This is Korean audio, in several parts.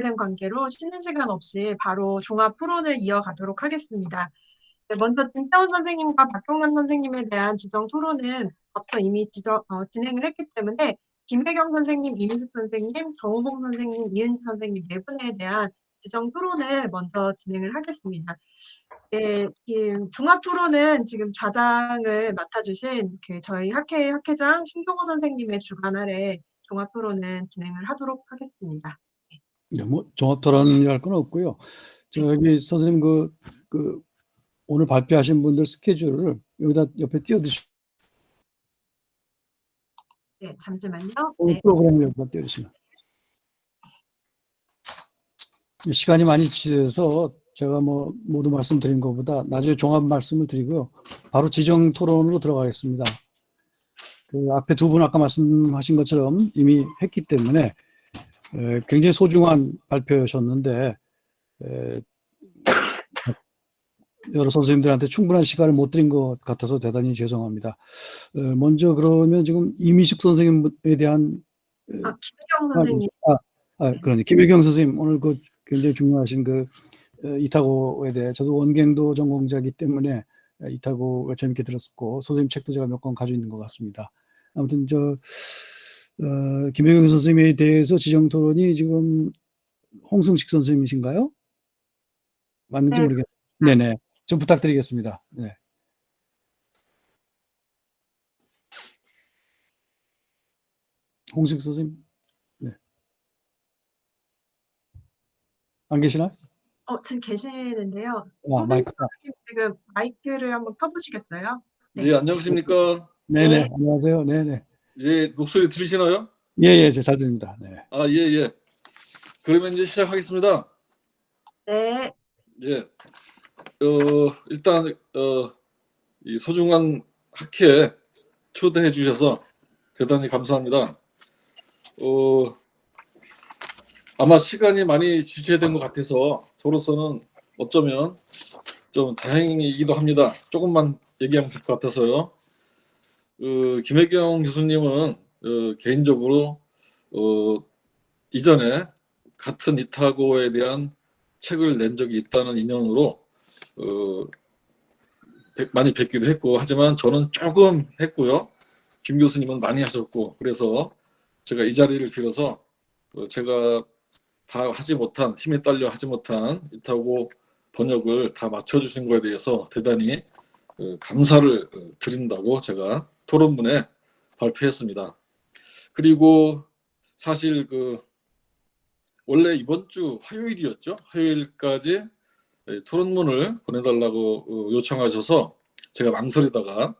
된 관계로 쉬는 시간 없이 바로 종합 토론을 이어가도록 하겠습니다. 네, 먼저 진태원 선생님과 박경남 선생님에 대한 지정 토론은 앞서 이미 진행을 했기 때문에 김혜경 선생님, 이미숙 선생님, 정우봉 선생님, 이은지 선생님 네 분에 대한 지정 토론을 먼저 진행을 하겠습니다. 네, 종합 토론은 지금 좌장을 맡아주신 저희 학회장 신동호 선생님의 주관 아래 종합 토론은 진행을 하도록 하겠습니다. 네, 뭐 종합 토론이랄 건 없고요. 저기 선생님 그 오늘 발표하신 분들 스케줄을 여기다 옆에 띄워주시면. 네, 잠시만요. 네. 프로그램 여기다 띄워주시면. 시간이 많이 지체돼서 제가 뭐 모두 말씀드린 것보다 나중에 종합 말씀을 드리고요. 바로 지정 토론으로 들어가겠습니다. 그 앞에 두 분 아까 말씀하신 것처럼 이미 했기 때문에 굉장히 소중한 발표였었는데 여러 선생님들한테 충분한 시간을 못 드린 것 같아서 대단히 죄송합니다. 먼저 그러면 지금 이미숙 선생님에 대한 김혜경 선생님. 그러니 김혜경 선생님 오늘 그 굉장히 중요하신 그 이타고에 대해 저도 원경도 전공자이기 때문에 이타고가 재밌게 들었었고 선생님 책도 제가 몇 권 가지고 있는 것 같습니다. 아무튼 김혜경 선생님에 대해서 지정 토론이 지금 홍승식 선생님이신가요? 맞는지 네. 모르겠어요. 네네. 좀 부탁드리겠습니다. 네. 홍승식 선생님. 네. 안 계시나요? 지금 계시는데요. 마이크가. 지금 마이크를 한번 켜보시겠어요? 네, 안녕하십니까? 네네. 네. 안녕하세요. 네네. 예, 목소리 들리시나요? 예, 잘 들립니다. 네. 예. 그러면 이제 시작하겠습니다. 네. 예. 일단, 이 소중한 학회에 초대해 주셔서 대단히 감사합니다. 아마 시간이 많이 지체된 것 같아서 저로서는 어쩌면 좀 다행이기도 합니다. 조금만 얘기하면 될 것 같아서요. 김혜경 교수님은 개인적으로 이전에 같은 이타고에 대한 책을 낸 적이 있다는 인연으로 많이 뵙기도 했고, 하지만 저는 조금 했고요. 김 교수님은 많이 하셨고, 그래서 제가 이 자리를 빌어서 제가 다 하지 못한, 힘에 딸려 하지 못한 이타고 번역을 다 맞춰주신 거에 대해서 대단히 감사를 드린다고 제가 토론문에 발표했습니다. 그리고 사실 원래 이번 주 화요일이었죠. 화요일까지 토론문을 보내달라고 요청하셔서 제가 망설이다가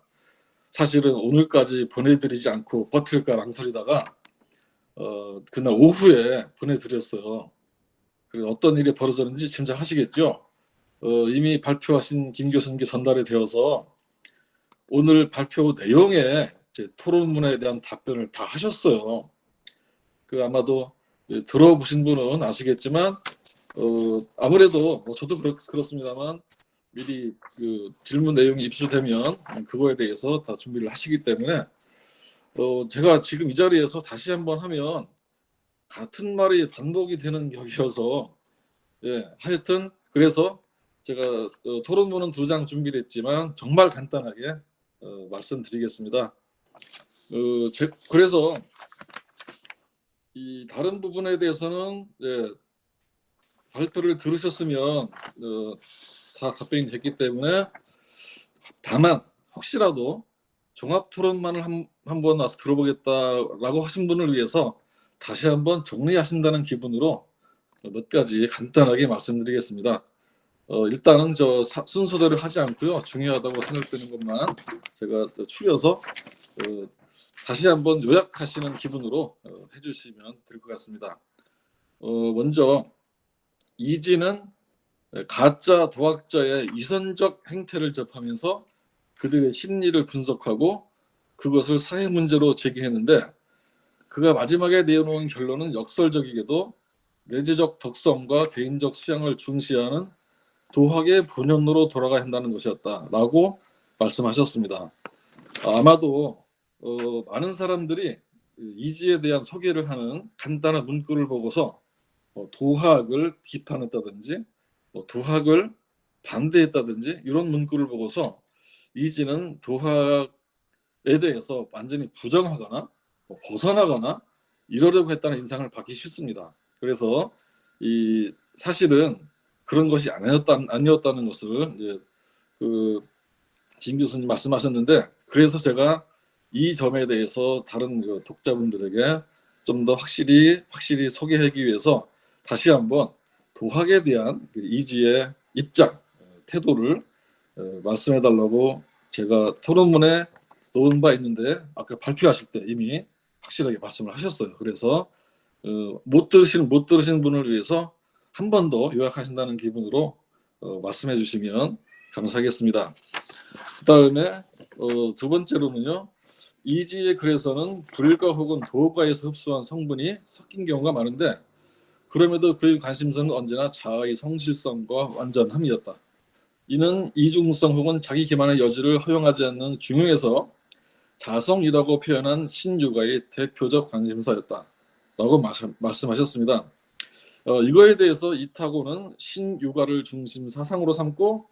사실은 오늘까지 보내드리지 않고 버틸까 망설이다가 그날 오후에 보내드렸어요. 그래서 어떤 일이 벌어졌는지 짐작하시겠죠. 이미 발표하신 김 교수님께 전달이 되어서 오늘 발표 내용에 제 토론문에 대한 답변을 다 하셨어요. 아마도 들어보신 분은 아시겠지만 아무래도 저도 그렇습니다만 미리 질문 내용이 입수되면 그거에 대해서 다 준비를 하시기 때문에 제가 지금 이 자리에서 다시 한번 하면 같은 말이 반복이 되는 격이어서 하여튼 그래서 제가 토론문은 2장 준비됐지만 정말 간단하게 말씀드리겠습니다. 그래서 이 다른 부분에 대해서는 발표를 들으셨으면 다 답변이 됐기 때문에 다만 혹시라도 종합 토론만을 한번 와서 들어보겠다라고 하신 분을 위해서 다시 한번 정리하신다는 기분으로 몇 가지 간단하게 말씀드리겠습니다. 일단은 순서대로 하지 않고요. 중요하다고 생각되는 것만 제가 추려서 다시 한번 요약하시는 기분으로 해주시면 될 것 같습니다. 먼저 이지는 가짜 도학자의 위선적 행태를 접하면서 그들의 심리를 분석하고 그것을 사회 문제로 제기했는데 그가 마지막에 내놓은 결론은 역설적이게도 내재적 덕성과 개인적 수양을 중시하는 도학의 본연으로 돌아가야 한다는 것이었다라고 말씀하셨습니다. 아마도 많은 사람들이 이지에 대한 소개를 하는 간단한 문구를 보고서 도학을 비판했다든지 도학을 반대했다든지 이런 문구를 보고서 이지는 도학에 대해서 완전히 부정하거나 벗어나거나 이러려고 했다는 인상을 받기 쉽습니다. 그래서 이 사실은 그런 것이 아니었다는 것을 이제 김 교수님 말씀하셨는데, 그래서 제가 이 점에 대해서 다른 독자분들에게 좀 더 확실히 소개하기 위해서 다시 한번 도학에 대한 이지의 입장, 태도를 말씀해 달라고 제가 토론문에 놓은 바 있는데, 아까 발표하실 때 이미 확실하게 말씀을 하셨어요. 그래서 못 들으신 분을 위해서 한 번 더 요약하신다는 기분으로 말씀해 주시면 감사하겠습니다. 그 다음에 두 번째로는요, 이지의 글에서는 불가 혹은 도가에서 흡수한 성분이 섞인 경우가 많은데, 그럼에도 그의 관심사는 언제나 자아의 성실성과 완전함이었다. 이는 이중성 혹은 자기 기만의 여지를 허용하지 않는 중용에서 자성이라고 표현한 신유가의 대표적 관심사였다 라고 말씀하셨습니다. 이거에 대해서 이타고는 신유가를 중심 사상으로 삼고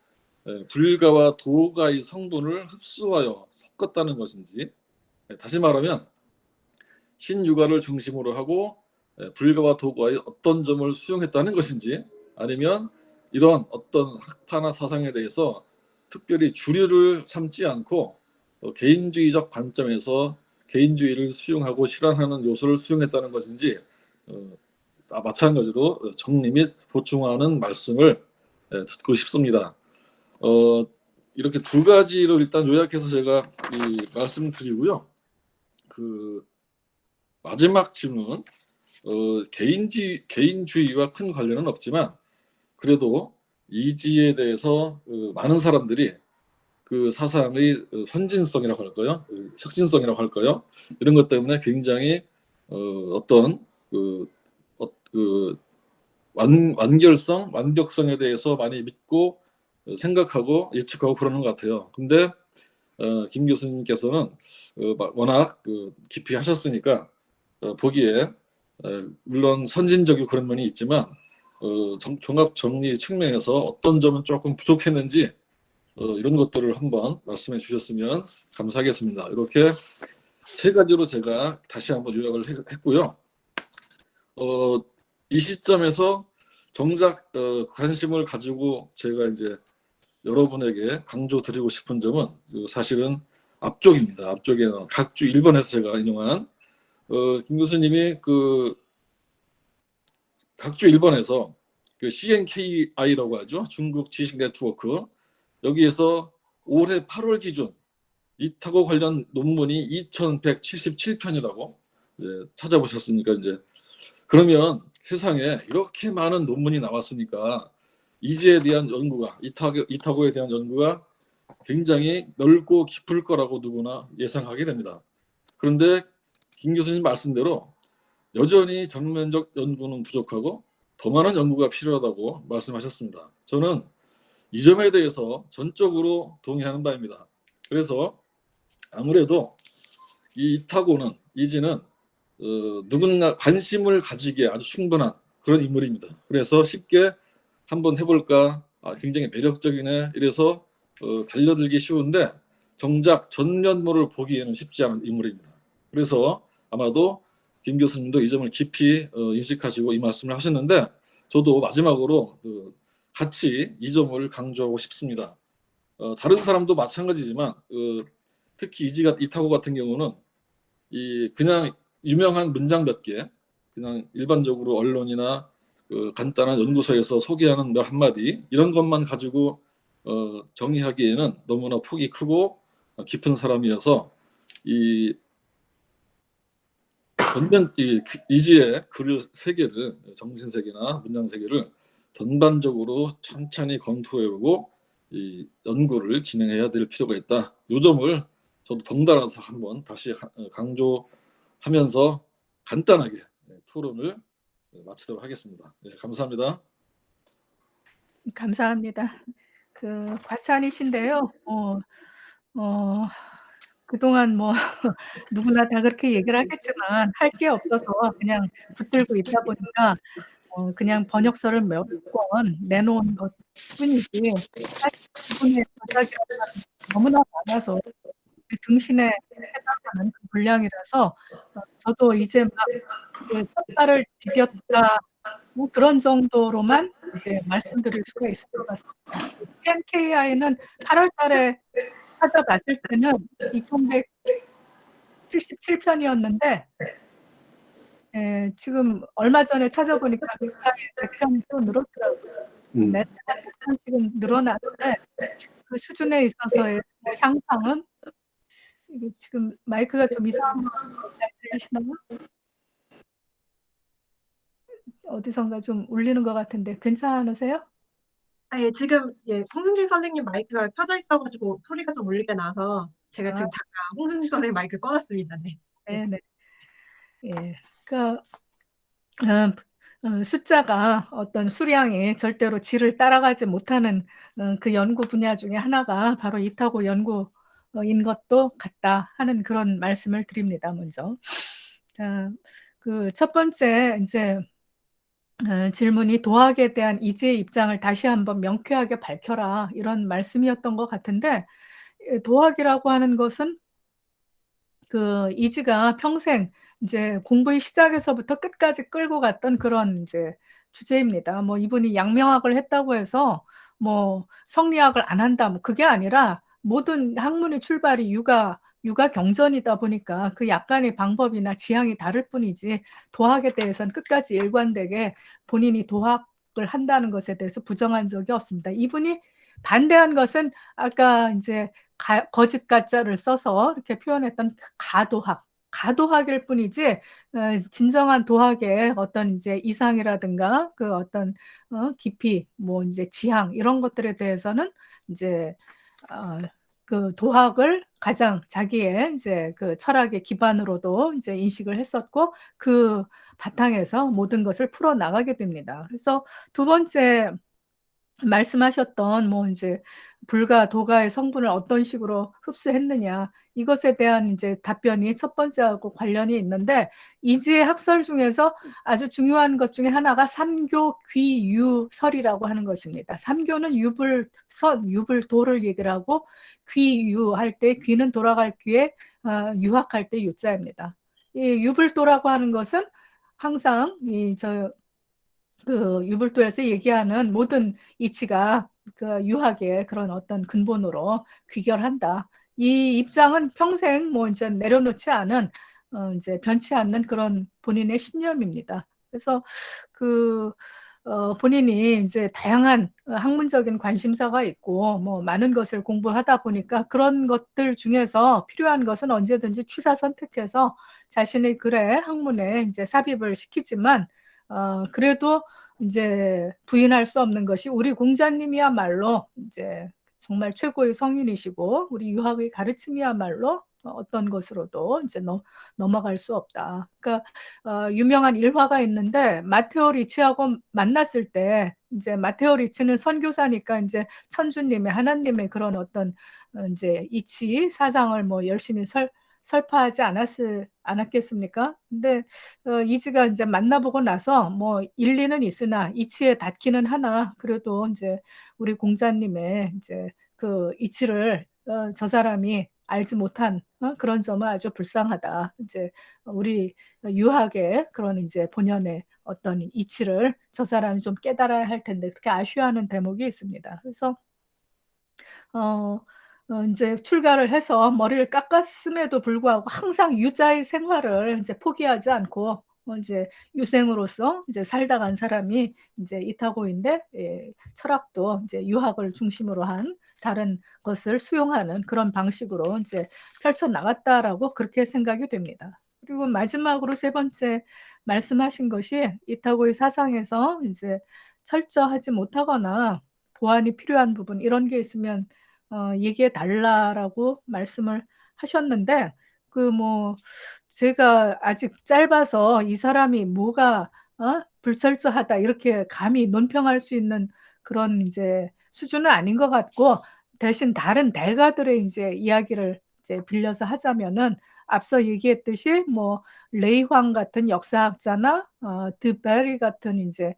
불가와 도가의 성분을 흡수하여 섞었다는 것인지, 다시 말하면 신유가를 중심으로 하고 불가와 도가의 어떤 점을 수용했다는 것인지, 아니면 이런 어떤 학파나 사상에 대해서 특별히 주류를 삼지 않고 개인주의적 관점에서 개인주의를 수용하고 실현하는 요소를 수용했다는 것인지, 마찬가지로 정리 및 보충하는 말씀을 듣고 싶습니다. 이렇게 두 가지로 일단 요약해서 제가 말씀드리고요. 마지막 질문, 개인주의와 큰 관련은 없지만 그래도 이지에 대해서 많은 사람들이 그 사상의 선진성이라고 할까요, 혁신성이라고 할까요, 이런 것 때문에 굉장히 어떤 완결성, 완벽성에 대해서 많이 믿고 생각하고 예측하고 그러는 것 같아요. 근데 김 교수님께서는 워낙 깊이 하셨으니까 보기에 물론 선진적인 그런 면이 있지만 종합 정리 측면에서 어떤 점은 조금 부족했는지 이런 것들을 한번 말씀해 주셨으면 감사하겠습니다. 이렇게 세 가지로 제가 다시 한번 요약을 했고요. 이 시점에서 정작 관심을 가지고 제가 이제 여러분에게 강조드리고 싶은 점은 사실은 앞쪽입니다. 앞쪽에는 각주 1번에서 제가 인용한 김 교수님이 각주 1번에서 CNKI라고 하죠. 중국 지식 네트워크, 여기에서 올해 8월 기준 이타고 관련 논문이 2177편이라고 찾아보셨으니까, 이제 그러면 세상에 이렇게 많은 논문이 나왔으니까 이지에 대한 연구가, 이타고에 대한 연구가 굉장히 넓고 깊을 거라고 누구나 예상하게 됩니다. 그런데 김 교수님 말씀대로 여전히 정면적 연구는 부족하고 더 많은 연구가 필요하다고 말씀하셨습니다. 저는 이 점에 대해서 전적으로 동의하는 바입니다. 그래서 아무래도 이 이타고는, 이지는 누구나 관심을 가지기에 아주 충분한 그런 인물입니다. 그래서 쉽게 한번 해볼까, 굉장히 매력적이네 이래서 달려들기 쉬운데 정작 전면모를 보기에는 쉽지 않은 인물입니다. 그래서 아마도 김 교수님도 이 점을 깊이 인식하시고 이 말씀을 하셨는데, 저도 마지막으로 같이 이 점을 강조하고 싶습니다. 다른 사람도 마찬가지지만 특히 이타고 같은 경우는 그냥 유명한 문장 몇 개, 그냥 일반적으로 언론이나 간단한 연구소에서 소개하는 몇 한마디 이런 것만 가지고 정의하기에는 너무나 폭이 크고 깊은 사람이어서 이지의 글 세계를, 정신 세계나 문장 세계를 전반적으로 천천히 검토해보고 연구를 진행해야 될 필요가 있다. 이 점을 저도 덩달아서 한번 다시 강조하면서 간단하게 토론을 마치도록 하겠습니다. 감사합니다. 감사합니다. 과찬이신데요. 그동안 누구나 다 그렇게 얘기를 하겠지만 할 게 없어서 그냥 붙들고 있다 보니까 그냥 번역서를 몇 권 내놓은 것뿐이지 사실 그분의 저작이라는 건 너무나 많아서 등신에 해당하는 그 분량이라서 저도 이제 막 그 첫 발을 디뎠다 뭐 그런 정도로만 이제 말씀드릴 수가 있을 것 같습니다. PMKI는 8월 달에 찾아봤을 때는 2177편이었는데 지금 얼마 전에 찾아보니까 굉장히 100편이 또 늘었더라고요. 매달 한 100편씩은 늘어나는데 그 수준에 있어서의 향상은 이게 지금 마이크가 좀 이상한 것 같아요. 잘 들리시나요? 어디선가 좀 울리는 것 같은데 괜찮으세요? 예, 지금 홍승진 선생님 마이크가 켜져 있어가지고 소리가 좀 울리게 나서 제가 지금 잠깐 홍승진 선생님 마이크 꺼놨습니다. 네. 네네. 예. 그러니까 숫자가 어떤 수량이 절대로 질을 따라가지 못하는 그 연구 분야 중에 하나가 바로 이타고 연구인 것도 같다 하는 그런 말씀을 드립니다. 먼저. 자, 그 첫 번째 이제 질문이 도학에 대한 이지의 입장을 다시 한번 명쾌하게 밝혀라 이런 말씀이었던 것 같은데 도학이라고 하는 것은 그 이지가 평생 이제 공부의 시작에서부터 끝까지 끌고 갔던 그런 이제 주제입니다. 뭐 이분이 양명학을 했다고 해서 뭐 성리학을 안 한다 뭐 그게 아니라 모든 학문의 출발이 육아 경전이다 보니까 그 약간의 방법이나 지향이 다를 뿐이지 도학에 대해서는 끝까지 일관되게 본인이 도학을 한다는 것에 대해서 부정한 적이 없습니다. 이분이 반대한 것은 아까 이제 거짓 가짜를 써서 이렇게 표현했던 가도학일 뿐이지 진정한 도학의 어떤 이제 이상이라든가 그 어떤 깊이 뭐 이제 지향 이런 것들에 대해서는 이제 그 도학을 가장 자기의 이제 그 철학의 기반으로도 이제 인식을 했었고 그 바탕에서 모든 것을 풀어 나가게 됩니다. 그래서 두 번째 말씀하셨던 뭐 이제 불과 도가의 성분을 어떤 식으로 흡수했느냐 이것에 대한 이제 답변이 첫 번째하고 관련이 있는데 이지의 학설 중에서 아주 중요한 것 중에 하나가 삼교 귀유설이라고 하는 것입니다. 삼교는 유불도를 얘기를 하고 귀유할 때 귀는 돌아갈 귀에 유학할 때 유자입니다. 이 유불도라고 하는 것은 항상 그 유불도에서 얘기하는 모든 이치가 그 유학의 그런 어떤 근본으로 귀결한다. 이 입장은 평생 뭐 이제 내려놓지 않은 이제 변치 않는 그런 본인의 신념입니다. 그래서 그 본인이 이제 다양한 학문적인 관심사가 있고 뭐 많은 것을 공부하다 보니까 그런 것들 중에서 필요한 것은 언제든지 취사 선택해서 자신의 글에 학문에 이제 삽입을 시키지만 그래도 이제 부인할 수 없는 것이 우리 공자님이야말로 이제 정말 최고의 성인이시고 우리 유학의 가르침이야말로 어떤 것으로도 이제 넘어갈 수 없다. 그러니까 유명한 일화가 있는데 마테오 리치하고 만났을 때 이제 마테오 리치는 선교사니까 이제 천주님의 하나님의 그런 어떤 이제 이치 사상을 뭐 열심히 설파하지 않았겠습니까? 근데 이지가 이제 만나보고 나서 뭐 일리는 있으나 이치에 닿기는 하나 그래도 이제 우리 공자님의 이제 그 이치를 저 사람이 알지 못한 그런 점은 아주 불쌍하다. 이제 우리 유학의 그런 이제 본연의 어떤 이치를 저 사람이 좀 깨달아야 할 텐데 그렇게 아쉬워하는 대목이 있습니다. 그래서 이제 출가를 해서 머리를 깎았음에도 불구하고 항상 유자의 생활을 이제 포기하지 않고 이제 유생으로서 이제 살다 간 사람이 이제 이타고인데 철학도 이제 유학을 중심으로 한 다른 것을 수용하는 그런 방식으로 이제 펼쳐 나갔다라고 그렇게 생각이 됩니다. 그리고 마지막으로 세 번째 말씀하신 것이 이타고의 사상에서 이제 철저하지 못하거나 보완이 필요한 부분 이런 게 있으면 얘기해 달라라고 말씀을 하셨는데 그 뭐 제가 아직 짧아서 이 사람이 뭐가 불철저하다 이렇게 감히 논평할 수 있는 그런 이제 수준은 아닌 것 같고 대신 다른 대가들의 이제 이야기를 이제 빌려서 하자면은 앞서 얘기했듯이 뭐 레이황 같은 역사학자나 드베리 같은 이제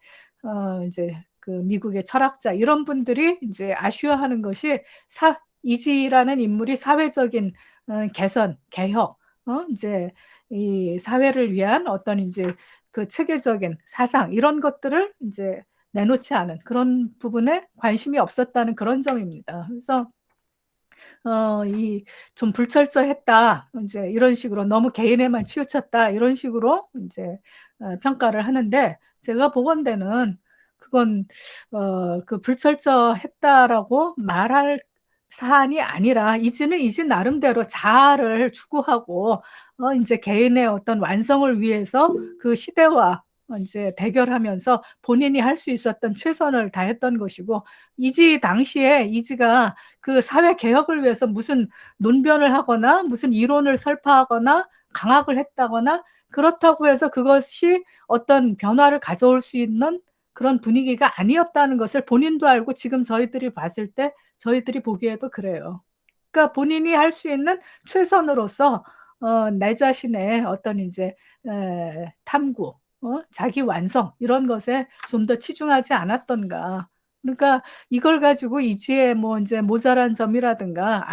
그 미국의 철학자 이런 분들이 이제 아쉬워하는 것이 이지라는 인물이 사회적인 개선, 개혁, 이제 이 사회를 위한 어떤 이제 그 체계적인 사상 이런 것들을 이제 내놓지 않은 그런 부분에 관심이 없었다는 그런 점입니다. 그래서 이 좀 불철저했다. 이제 이런 식으로 너무 개인에만 치우쳤다. 이런 식으로 이제 평가를 하는데 제가 보건대는 그건 그 불철저했다라고 말할 사안이 아니라 이지는 이지 나름대로 자아를 추구하고 이제 개인의 어떤 완성을 위해서 그 시대와 이제 대결하면서 본인이 할 수 있었던 최선을 다했던 것이고 이지 당시에 이지가 그 사회 개혁을 위해서 무슨 논변을 하거나 무슨 이론을 설파하거나 강학을 했다거나 그렇다고 해서 그것이 어떤 변화를 가져올 수 있는 그런 분위기가 아니었다는 것을 본인도 알고 지금 저희들이 봤을 때 저희들이 보기에도 그래요. 그러니까 본인이 할 수 있는 최선으로서 내 자신의 어떤 이제 탐구, 자기 완성 이런 것에 좀 더 치중하지 않았던가. 그러니까 이걸 가지고 이지의 뭐 이제 모자란 점이라든가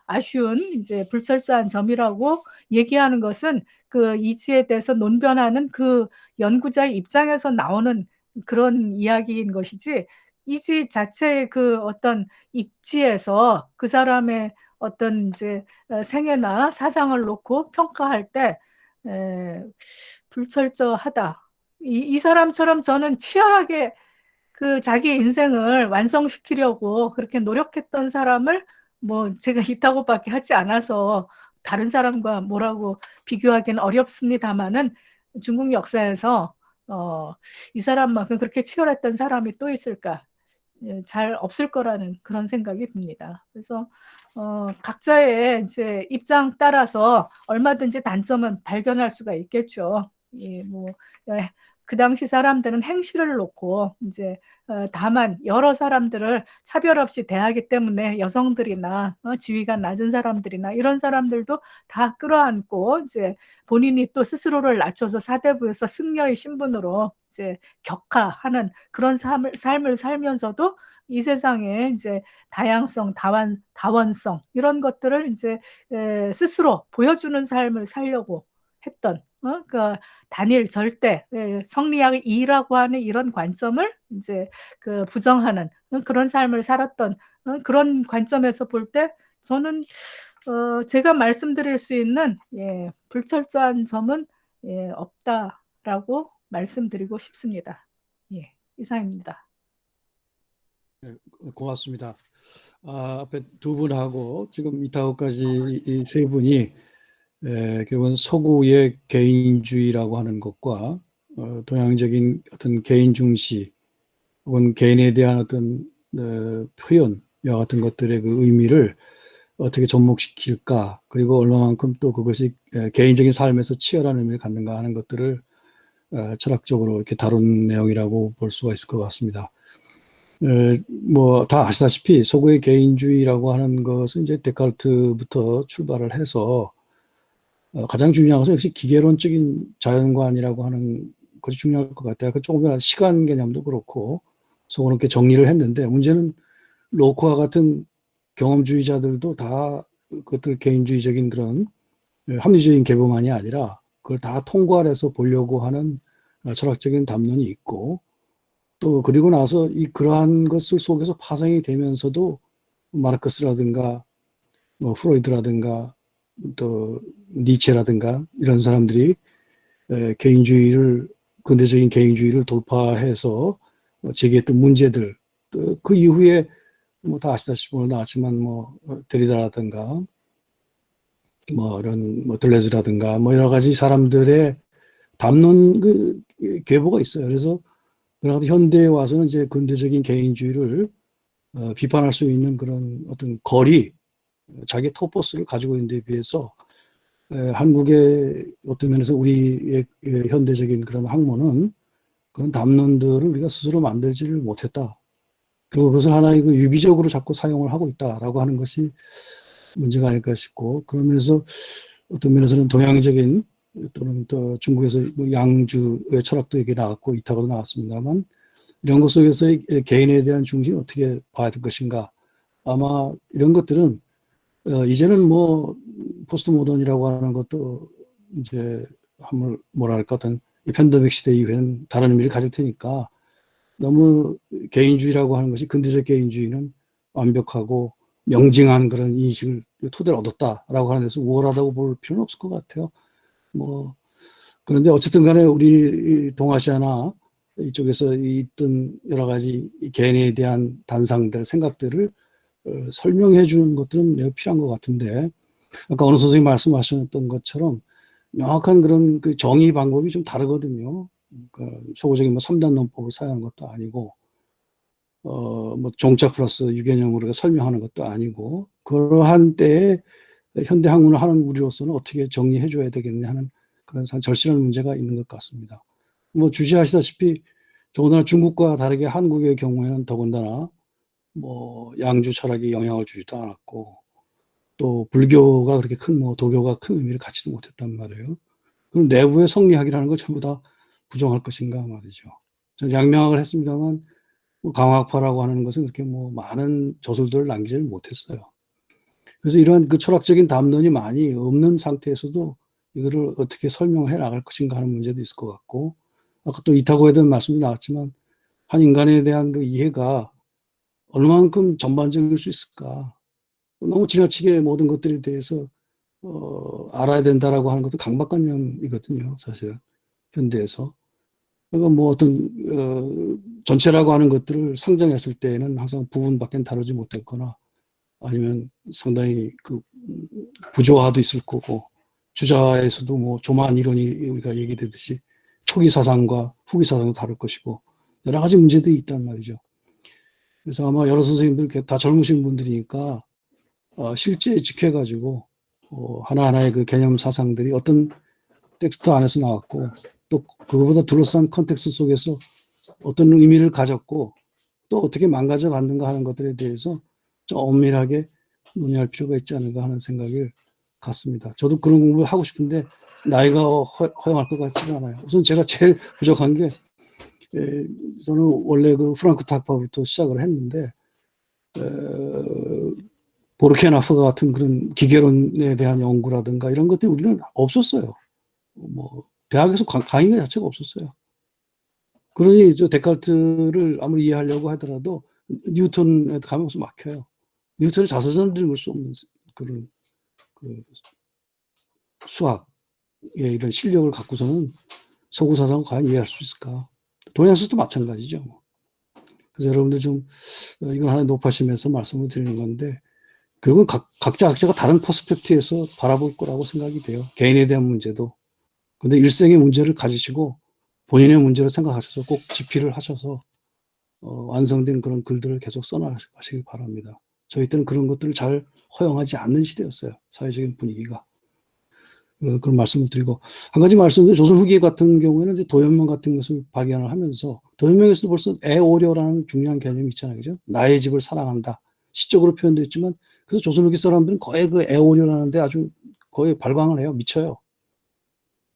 아쉬운 이제 불철저한 점이라고 얘기하는 것은 그 이지에 대해서 논변하는 그 연구자의 입장에서 나오는 그런 이야기인 것이지 이지 자체의 그 어떤 입지에서 그 사람의 어떤 이제 생애나 사상을 놓고 평가할 때 불철저하다. 이 사람처럼 저는 치열하게 그 자기 인생을 완성시키려고 그렇게 노력했던 사람을 뭐 제가 있다고밖에 하지 않아서 다른 사람과 뭐라고 비교하기는 어렵습니다만은 중국 역사에서 이 사람만큼 그렇게 치열했던 사람이 또 있을까? 잘 없을 거라는 그런 생각이 듭니다. 그래서 각자의 이제 입장 따라서 얼마든지 단점은 발견할 수가 있겠죠. 예, 뭐 그 당시 사람들은 행실을 놓고 이제 다만 여러 사람들을 차별 없이 대하기 때문에 여성들이나 지위가 낮은 사람들이나 이런 사람들도 다 끌어안고 이제 본인이 또 스스로를 낮춰서 사대부에서 승려의 신분으로 이제 격하하는 그런 삶을 살면서도 이 세상에 이제 다양성, 다원성 이런 것들을 이제 스스로 보여주는 삶을 살려고 했던 그 단일 절대 성리학의 이라고 하는 이런 관점을 이제 그 부정하는 그런 삶을 살았던 그런 관점에서 볼 때 저는 제가 말씀드릴 수 있는 불철저한 점은 없다라고 말씀드리고 싶습니다. 이상입니다. 고맙습니다. 앞에 두 분하고 지금 이타고까지 이 세 분이 결국은 서구의 개인주의라고 하는 것과 동양적인 어떤 개인 중시 혹은 개인에 대한 어떤 표현과 같은 것들의 그 의미를 어떻게 접목시킬까, 그리고 얼마만큼 또 그것이 개인적인 삶에서 치열한 의미를 갖는가 하는 것들을 철학적으로 이렇게 다룬 내용이라고 볼 수가 있을 것 같습니다. 뭐 다 아시다시피 서구의 개인주의라고 하는 것은 이제 데카르트부터 출발을 해서 가장 중요한 것은 역시 기계론적인 자연관이라고 하는 것이 중요할 것 같아요. 그 조금 시간 개념도 그렇고 서구는 이렇게 정리를 했는데, 문제는 로크와 같은 경험주의자들도 다 그것들 개인주의적인 그런 합리적인 계보만이 아니라 그걸 다 통과를 해서 보려고 하는 철학적인 담론이 있고, 또 그리고 나서 그러한 것을 속에서 파생이 되면서도 마르크스라든가 뭐 프로이드라든가 또 니체라든가 이런 사람들이 개인주의를, 근대적인 개인주의를 돌파해서 제기했던 문제들, 또 그 이후에 뭐 다 아시다시피 오늘 나왔지만 뭐 데리다라든가 뭐 이런 뭐 들레즈라든가 뭐 여러 가지 사람들의 담론 그 계보가 있어요. 그래서 현대에 와서는 이제 근대적인 개인주의를 비판할 수 있는 그런 어떤 자기 토포스를 가지고 있는 데 비해서 한국의 어떤 면에서 우리의 현대적인 그런 학문은 그런 담론들을 우리가 스스로 만들지를 못했다. 그리고 그것을 하나의 그 유비적으로 자꾸 사용을 하고 있다라고 하는 것이 문제가 아닐까 싶고, 그러면서 어떤 면에서는 동양적인 또는 또 중국에서 뭐 양주의 철학도 여기 나왔고 이타고도 나왔습니다만 이런 것 속에서 개인에 대한 중심을 어떻게 봐야 될 것인가. 아마 이런 것들은 이제는 뭐 포스트 모던이라고 하는 것도 이제 한번 뭐랄까 어떤 팬데믹 시대 이후에는 다른 의미를 가질 테니까 너무 개인주의라고 하는 것이 근대적 개인주의는 완벽하고 명징한 그런 인식을 토대를 얻었다라고 하는 데서 우월하다고 볼 필요는 없을 것 같아요. 뭐 그런데 어쨌든 간에 우리 동아시아나 이쪽에서 있던 여러 가지 개인에 대한 단상들, 생각들을 설명해 주는 것들은 매우 필요한 것 같은데 아까 어느 선생님이 말씀하셨던 것처럼 명확한 그런 그 정의 방법이 좀 다르거든요. 그러니까 소고적인 뭐 3단 논법을 사용하는 것도 아니고 뭐 종자 플러스 유개념으로 설명하는 것도 아니고 그러한 때에 현대 학문을 하는 우리로서는 어떻게 정리해 줘야 되겠냐 하는 그런 절실한 문제가 있는 것 같습니다. 뭐 주시하시다시피 더군다나 중국과 다르게 한국의 경우에는 더군다나 뭐 양주 철학이 영향을 주지도 않았고 또 불교가 그렇게 큰 뭐 도교가 큰 의미를 갖지도 못했단 말이에요. 그럼 내부의 성리학이라는 걸 전부 다 부정할 것인가 말이죠. 저는 양명학을 했습니다만 뭐 강학파라고 하는 것은 그렇게 뭐 많은 저술들을 남기지를 못했어요. 그래서 이러한 그 철학적인 담론이 많이 없는 상태에서도 이거를 어떻게 설명해 나갈 것인가 하는 문제도 있을 것 같고 아까 또 이타고에 대한 말씀도 나왔지만 한 인간에 대한 그 이해가 얼마만큼 전반적일 수 있을까. 너무 지나치게 모든 것들에 대해서 알아야 된다라고 하는 것도 강박관념이거든요. 사실은 현대에서. 그러니까 뭐 어떤 전체라고 하는 것들을 상정했을 때에는 항상 부분밖에 다루지 못했거나 아니면 상당히 그 부조화도 있을 거고 주자에서도 뭐 조만 이론이 우리가 얘기되듯이 초기 사상과 후기 사상도 다를 것이고 여러 가지 문제들이 있단 말이죠. 그래서 아마 여러 선생님들 다 젊으신 분들이니까 실제 직해가지고 하나하나의 그 개념 사상들이 어떤 텍스트 안에서 나왔고 또 그거보다 둘러싼 컨텍스트 속에서 어떤 의미를 가졌고 또 어떻게 망가져 갔는가 하는 것들에 대해서 좀 엄밀하게 논의할 필요가 있지 않을까 하는 생각을 갖습니다. 저도 그런 공부를 하고 싶은데 나이가 허용할 것 같지는 않아요. 우선 제가 제일 부족한 게 저는 원래 그 프랑크트 학파부터 시작을 했는데 보르케나프가 같은 그런 기계론에 대한 연구라든가 이런 것들이 우리는 없었어요. 뭐 대학에서 강의가 자체가 없었어요. 그러니 저 데카르트를 아무리 이해하려고 하더라도 뉴턴에 가면 무슨 막혀요. 뉴턴의 자서전을 읽을 수 없는 그런 그 수학의 이런 실력을 갖고서는 서구 사상을 과연 이해할 수 있을까? 동양서도 마찬가지죠. 그래서 여러분들 좀 이건 하나 높아심에서 말씀을 드리는 건데 결국은 각자가 다른 퍼스펙티브에서 바라볼 거라고 생각이 돼요. 개인에 대한 문제도. 근데 일생의 문제를 가지시고 본인의 문제를 생각하셔서 꼭 집필을 하셔서 완성된 그런 글들을 계속 써나가시길 바랍니다. 저희 때는 그런 것들을 잘 허용하지 않는 시대였어요. 사회적인 분위기가. 그런 말씀을 드리고 한 가지 말씀드리면 조선 후기 같은 경우에는 이제 도연명 같은 것을 발견을 하면서 도연명에서도 벌써 애오려라는 중요한 개념이 있잖아요. 그죠? 나의 집을 사랑한다. 시적으로 표현되어 있지만 그래서 조선 후기 사람들은 거의 그 애오려라는데 아주 거의 발광을 해요. 미쳐요.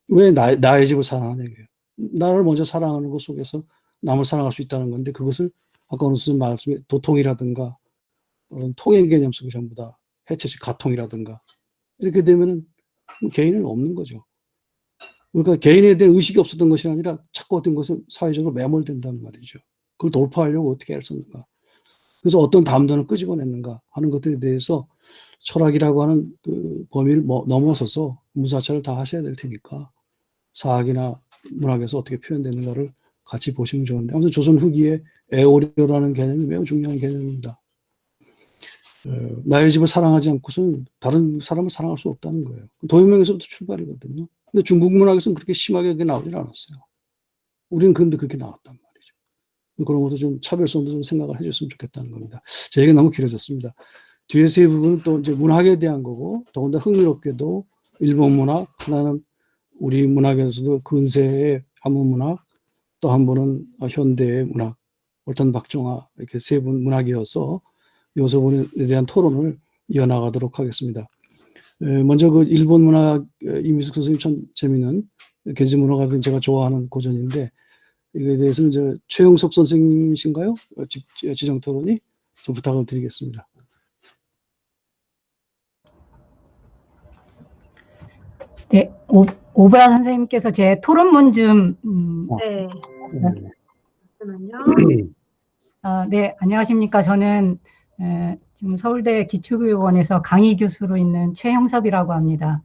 왜 나의 집을 사랑하냐 이거예요. 나를 먼저 사랑하는 것 속에서 남을 사랑할 수 있다는 건데 그것을 아까 어느 선생님 말씀에 도통이라든가 그런 통일 개념 속에 전부 다 해체식 가통이라든가 이렇게 되면은 개인은 없는 거죠. 그러니까 개인에 대한 의식이 없었던 것이 아니라 자꾸 어떤 것은 사회적으로 매몰된단 말이죠. 그걸 돌파하려고 어떻게 할 수 있는가. 그래서 어떤 담론을 끄집어냈는가 하는 것들에 대해서 철학이라고 하는 그 범위를 넘어서서 무사차를 다 하셔야 될 테니까 사학이나 문학에서 어떻게 표현되는가를 같이 보시면 좋은데 아무튼 조선 후기에 애오려라는 개념이 매우 중요한 개념입니다. 나의 집을 사랑하지 않고서는 다른 사람을 사랑할 수 없다는 거예요. 도연명에서부터 출발이거든요. 근데 중국 문학에서는 그렇게 심하게 나오질 않았어요. 우리는 그런데 그렇게 나왔단 말이죠. 그런 것도 좀 차별성도 좀 생각을 해줬으면 좋겠다는 겁니다. 제 얘기가 너무 길어졌습니다. 뒤에 세 부분은 또 이제 문학에 대한 거고, 더군다나 흥미롭게도 일본 문학, 하나는 우리 문학에서도 근세의 한문 문학, 또 한 번은 현대의 문학, 월탄 박정화 이렇게 세 분 문학이어서 요소분에 대한 토론을 이어나가도록 하겠습니다. 먼저 그 일본 문학 이미숙 선생님 참 재미있는 겐지 문화가 제가 좋아하는 고전인데 이거에 대해서는 최영섭 선생님이신가요? 지정 토론이 좀 부탁을 드리겠습니다. 네, 오브라 선생님께서 제 토론문 좀 네. 네. 잠시만요. 네, 안녕하십니까. 저는 지금 서울대 기초교육원에서 강의 교수로 있는 최형섭이라고 합니다.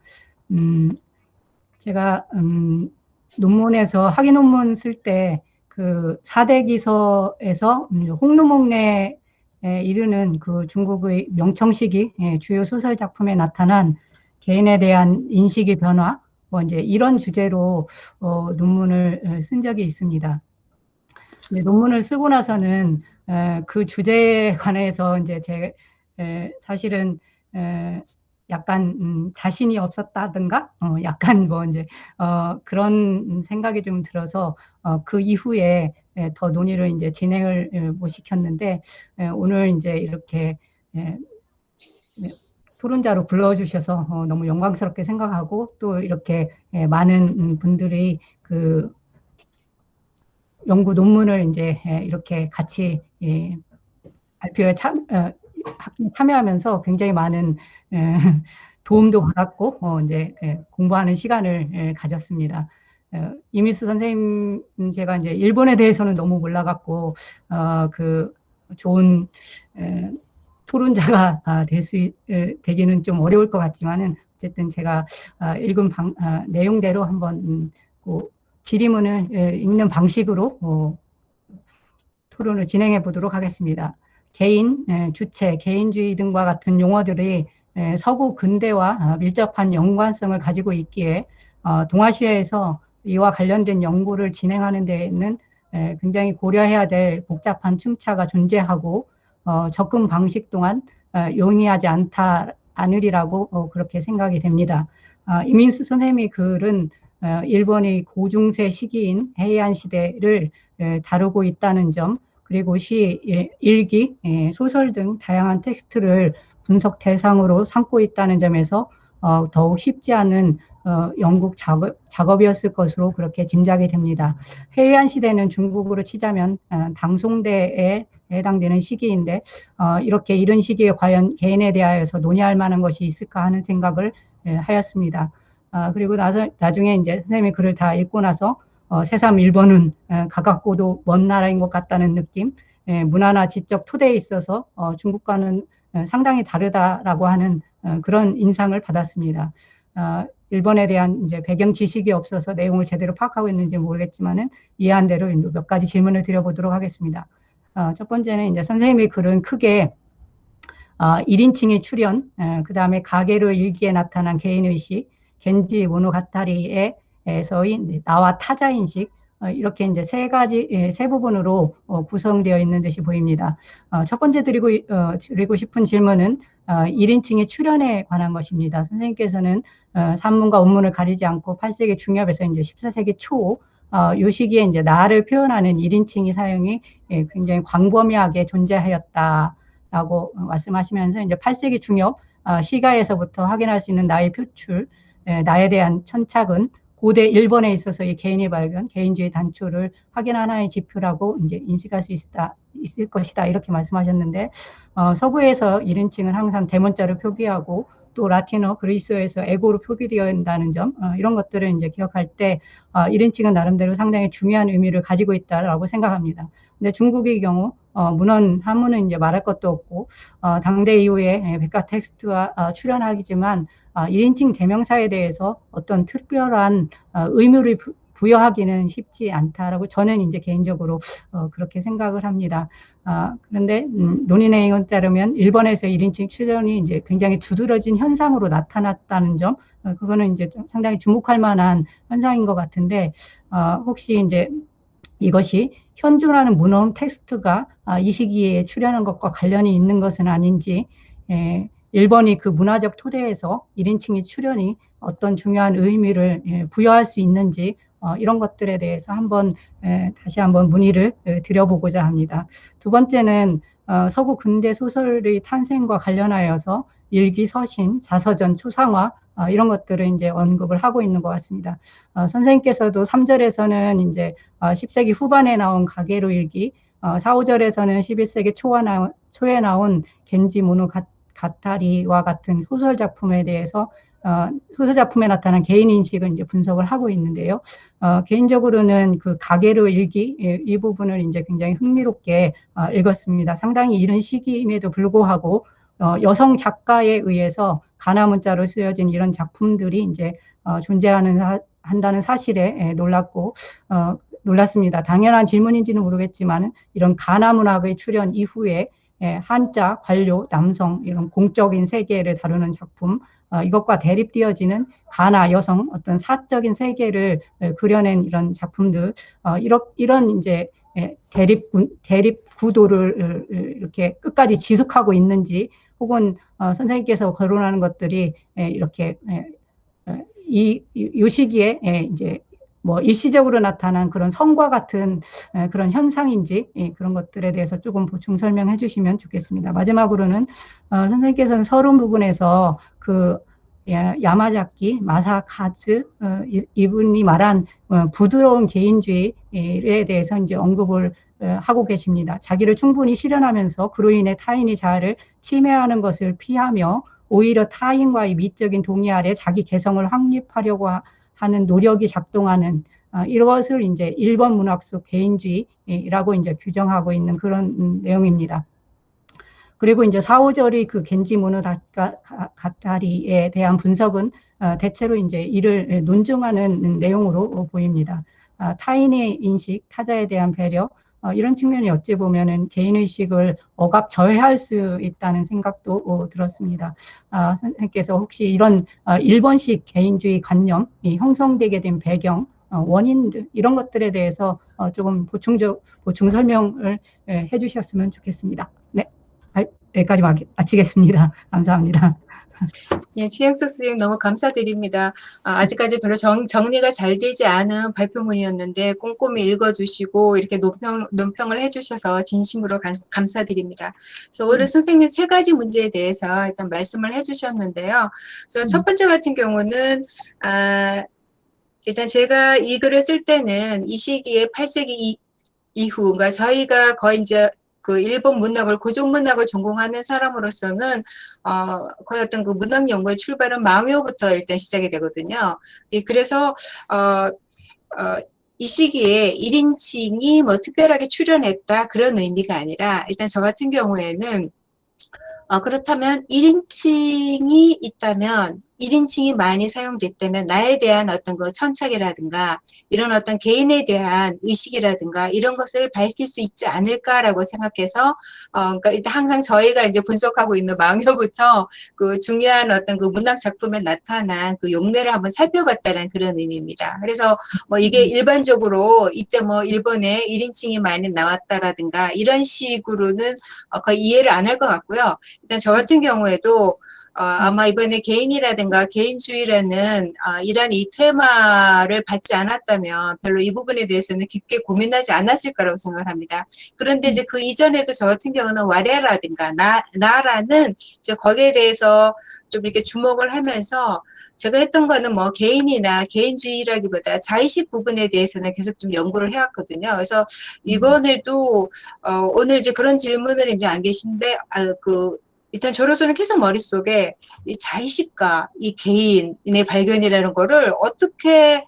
제가 논문에서 학위 논문 쓸 때 그 4대 기서에서 홍루목내에 이르는 그 중국의 명청시기 주요 소설 작품에 나타난 개인에 대한 인식의 변화, 뭐 이제 이런 주제로 논문을 쓴 적이 있습니다. 논문을 쓰고 나서는 그 주제에 관해서 이제 사실은 약간 자신이 없었다든가 약간 뭐 이제 그런 생각이 좀 들어서 그 이후에 더 논의를 이제 진행을 못 시켰는데 오늘 이제 이렇게 토론자로 불러주셔서 너무 영광스럽게 생각하고 또 이렇게 많은 분들이 그 연구 논문을 이제 이렇게 같이 발표에 참여하면서 굉장히 많은 도움도 받았고 이제 공부하는 시간을 가졌습니다. 이미수 선생님 제가 이제 일본에 대해서는 너무 몰라갖고 그 좋은 토론자가 되기는 좀 어려울 것 같지만은 어쨌든 제가 읽은 내용대로 한번 질의문을 읽는 방식으로 토론을 진행해 보도록 하겠습니다. 개인, 주체, 개인주의 등과 같은 용어들이 서구 근대와 밀접한 연관성을 가지고 있기에 동아시아에서 이와 관련된 연구를 진행하는 데에는 굉장히 고려해야 될 복잡한 층차가 존재하고 접근 방식 또한 용이하지 않으리라고 그렇게 생각이 됩니다. 이민수 선생님의 글은 일본의 고중세 시기인 해이안 시대를 다루고 있다는 점, 그리고 시, 일기, 소설 등 다양한 텍스트를 분석 대상으로 삼고 있다는 점에서 더욱 쉽지 않은 연구 작업이었을 것으로 그렇게 짐작이 됩니다. 해이안 시대는 중국으로 치자면 당송대에 해당되는 시기인데 이렇게 이른 시기에 과연 개인에 대하여서 논의할 만한 것이 있을까 하는 생각을 하였습니다. 그리고 나중에 이제 선생님이 글을 다 읽고 나서 새삼 일본은 가깝고도 먼 나라인 것 같다는 느낌, 문화나 지적 토대에 있어서 중국과는 상당히 다르다라고 하는 그런 인상을 받았습니다. 일본에 대한 이제 배경 지식이 없어서 내용을 제대로 파악하고 있는지 모르겠지만은 이해한 대로 몇 가지 질문을 드려보도록 하겠습니다. 첫 번째는 이제 선생님의 글은 크게 1인칭의 출현, 그 다음에 가게로 일기에 나타난 개인의식, 겐지 모노가타리에서의 나와 타자인식, 이렇게 이제 세 부분으로 구성되어 있는 듯이 보입니다. 첫 번째 드리고 싶은 질문은 1인칭의 출현에 관한 것입니다. 선생님께서는 산문과 원문을 가리지 않고 8세기 중엽에서 이제 14세기 초 요 시기에 이제 나를 표현하는 1인칭의 사용이 굉장히 광범위하게 존재하였다라고 말씀하시면서 이제 8세기 중엽 시가에서부터 확인할 수 있는 나의 표출, 나에 대한 천착은 고대 일본에 있어서 이 개인의 발견, 개인주의 단초를 확인 하나의 지표라고 이제 인식할 수 있을 것이다 이렇게 말씀하셨는데 서구에서 1인칭은 항상 대문자로 표기하고 또 라틴어, 그리스어에서 에고로 표기되어 있다는 점 이런 것들을 이제 기억할 때 1인칭은 나름대로 상당히 중요한 의미를 가지고 있다라고 생각합니다. 근데 중국의 경우 문헌 한문은 이제 말할 것도 없고 당대 이후에 백과 텍스트와 출현하지만 1인칭 대명사에 대해서 어떤 특별한 의무를 부여하기는 쉽지 않다라고 저는 이제 개인적으로 그렇게 생각을 합니다. 그런데 논의 내용에 따르면 일본에서 1인칭 출현이 이제 굉장히 두드러진 현상으로 나타났다는 점, 그거는 이제 좀 상당히 주목할 만한 현상인 것 같은데 혹시 이제 이것이 현존하는 문헌 텍스트가 이 시기에 출현한 것과 관련이 있는 것은 아닌지, 일본이 그 문화적 토대에서 1인칭의 출현이 어떤 중요한 의미를 부여할 수 있는지 이런 것들에 대해서 다시 한번 문의를 드려보고자 합니다. 두 번째는 서구 근대 소설의 탄생과 관련하여서 일기, 서신, 자서전, 초상화 이런 것들을 이제 언급을 하고 있는 것 같습니다. 선생님께서도 3절에서는 이제 10세기 후반에 나온 가게로 일기, 4, 5절에서는 11세기 초에 나온 겐지 모노가타리와 같은 소설 작품에 대해서 소설 작품에 나타난 개인 인식을 이제 분석을 하고 있는데요. 개인적으로는 그 가게로 일기 이 부분을 이제 굉장히 흥미롭게 읽었습니다. 상당히 이른 시기임에도 불구하고 여성 작가에 의해서 가나 문자로 쓰여진 이런 작품들이 이제 한다는 사실에 놀랐습니다. 당연한 질문인지는 모르겠지만 이런 가나 문학의 출현 이후에 한자, 관료, 남성 이런 공적인 세계를 다루는 작품 이것과 대립되어지는 가나 여성 어떤 사적인 세계를 그려낸 이런 작품들 이런 이제 대립 구도를 이렇게 끝까지 지속하고 있는지 혹은 선생님께서 거론하는 것들이 이렇게 이 시기에 이제 뭐 일시적으로 나타난 그런 성과 같은 그런 현상인지 그런 것들에 대해서 조금 보충 설명해 주시면 좋겠습니다. 마지막으로는 선생님께서는 서론 부분에서 그 야마자키, 마사카즈 이분이 말한 부드러운 개인주의에 대해서 이제 언급을 하고 계십니다. 자기를 충분히 실현하면서 그로 인해 타인의 자아를 침해하는 것을 피하며 오히려 타인과의 미적인 동의 아래 자기 개성을 확립하려고 하는 노력이 작동하는 이것을 이제 일본 문학 속 개인주의라고 이제 규정하고 있는 그런 내용입니다. 그리고 이제 4, 5절이 그 겐지 모노가타리에 대한 분석은 대체로 이제 이를 논증하는 내용으로 보입니다. 타인의 인식, 타자에 대한 배려, 이런 측면이 어찌 보면은 개인의식을 억압 저해할 수 있다는 생각도 들었습니다. 선생님께서 혹시 이런 일본식 개인주의 관념이 형성되게 된 배경, 원인들 이런 것들에 대해서 조금 보충 설명을 해주셨으면 좋겠습니다. 네, 여기까지 마치겠습니다. 감사합니다. 예, 최영석 선생님 너무 감사드립니다. 아직까지 별로 정리가 잘 되지 않은 발표문이었는데 꼼꼼히 읽어주시고 이렇게 논평을 해주셔서 진심으로 감사드립니다. 그래서 오늘 선생님 3가지 문제에 대해서 일단 말씀을 해주셨는데요. 그래서 첫 번째 같은 경우는 일단 제가 이 글을 쓸 때는 이 시기에 8세기 이후, 그러니까 저희가 거의 이제 그 일본 문학을 고전 문학을 전공하는 사람으로서는 거의 어떤 그 문학 연구의 출발은 망요부터 일단 시작이 되거든요. 그래서 이 시기에 1인칭이 뭐 특별하게 출연했다 그런 의미가 아니라 일단 저 같은 경우에는 그렇다면 1인칭이 있다면 1인칭이 많이 사용됐다면 나에 대한 어떤 그 천착이라든가 이런 어떤 개인에 대한 의식이라든가 이런 것을 밝힐 수 있지 않을까라고 생각해서 그러니까 일단 항상 저희가 이제 분석하고 있는 망요부터 그 중요한 어떤 그 문학 작품에 나타난 그 용례를 한번 살펴봤다는 그런 의미입니다. 그래서 뭐 이게 일반적으로 이때 뭐 일본에 1인칭이 많이 나왔다라든가 이런 식으로는 거의 이해를 안 할 것 같고요. 일단 저 같은 경우에도 아마 이번에 개인이라든가 개인주의라는 이런 이 테마를 받지 않았다면 별로 이 부분에 대해서는 깊게 고민하지 않았을 거라고 생각을 합니다. 그런데 이제 그 이전에도 저 같은 경우는 와레라든가 나라는 이제 거기에 대해서 좀 이렇게 주목을 하면서 제가 했던 거는 뭐 개인이나 개인주의라기보다 자의식 부분에 대해서는 계속 좀 연구를 해왔거든요. 그래서 이번에도 오늘 이제 그런 질문을 이제 안 계신데 일단 저로서는 계속 머릿속에 이 자의식과 이 개인의 발견이라는 거를 어떻게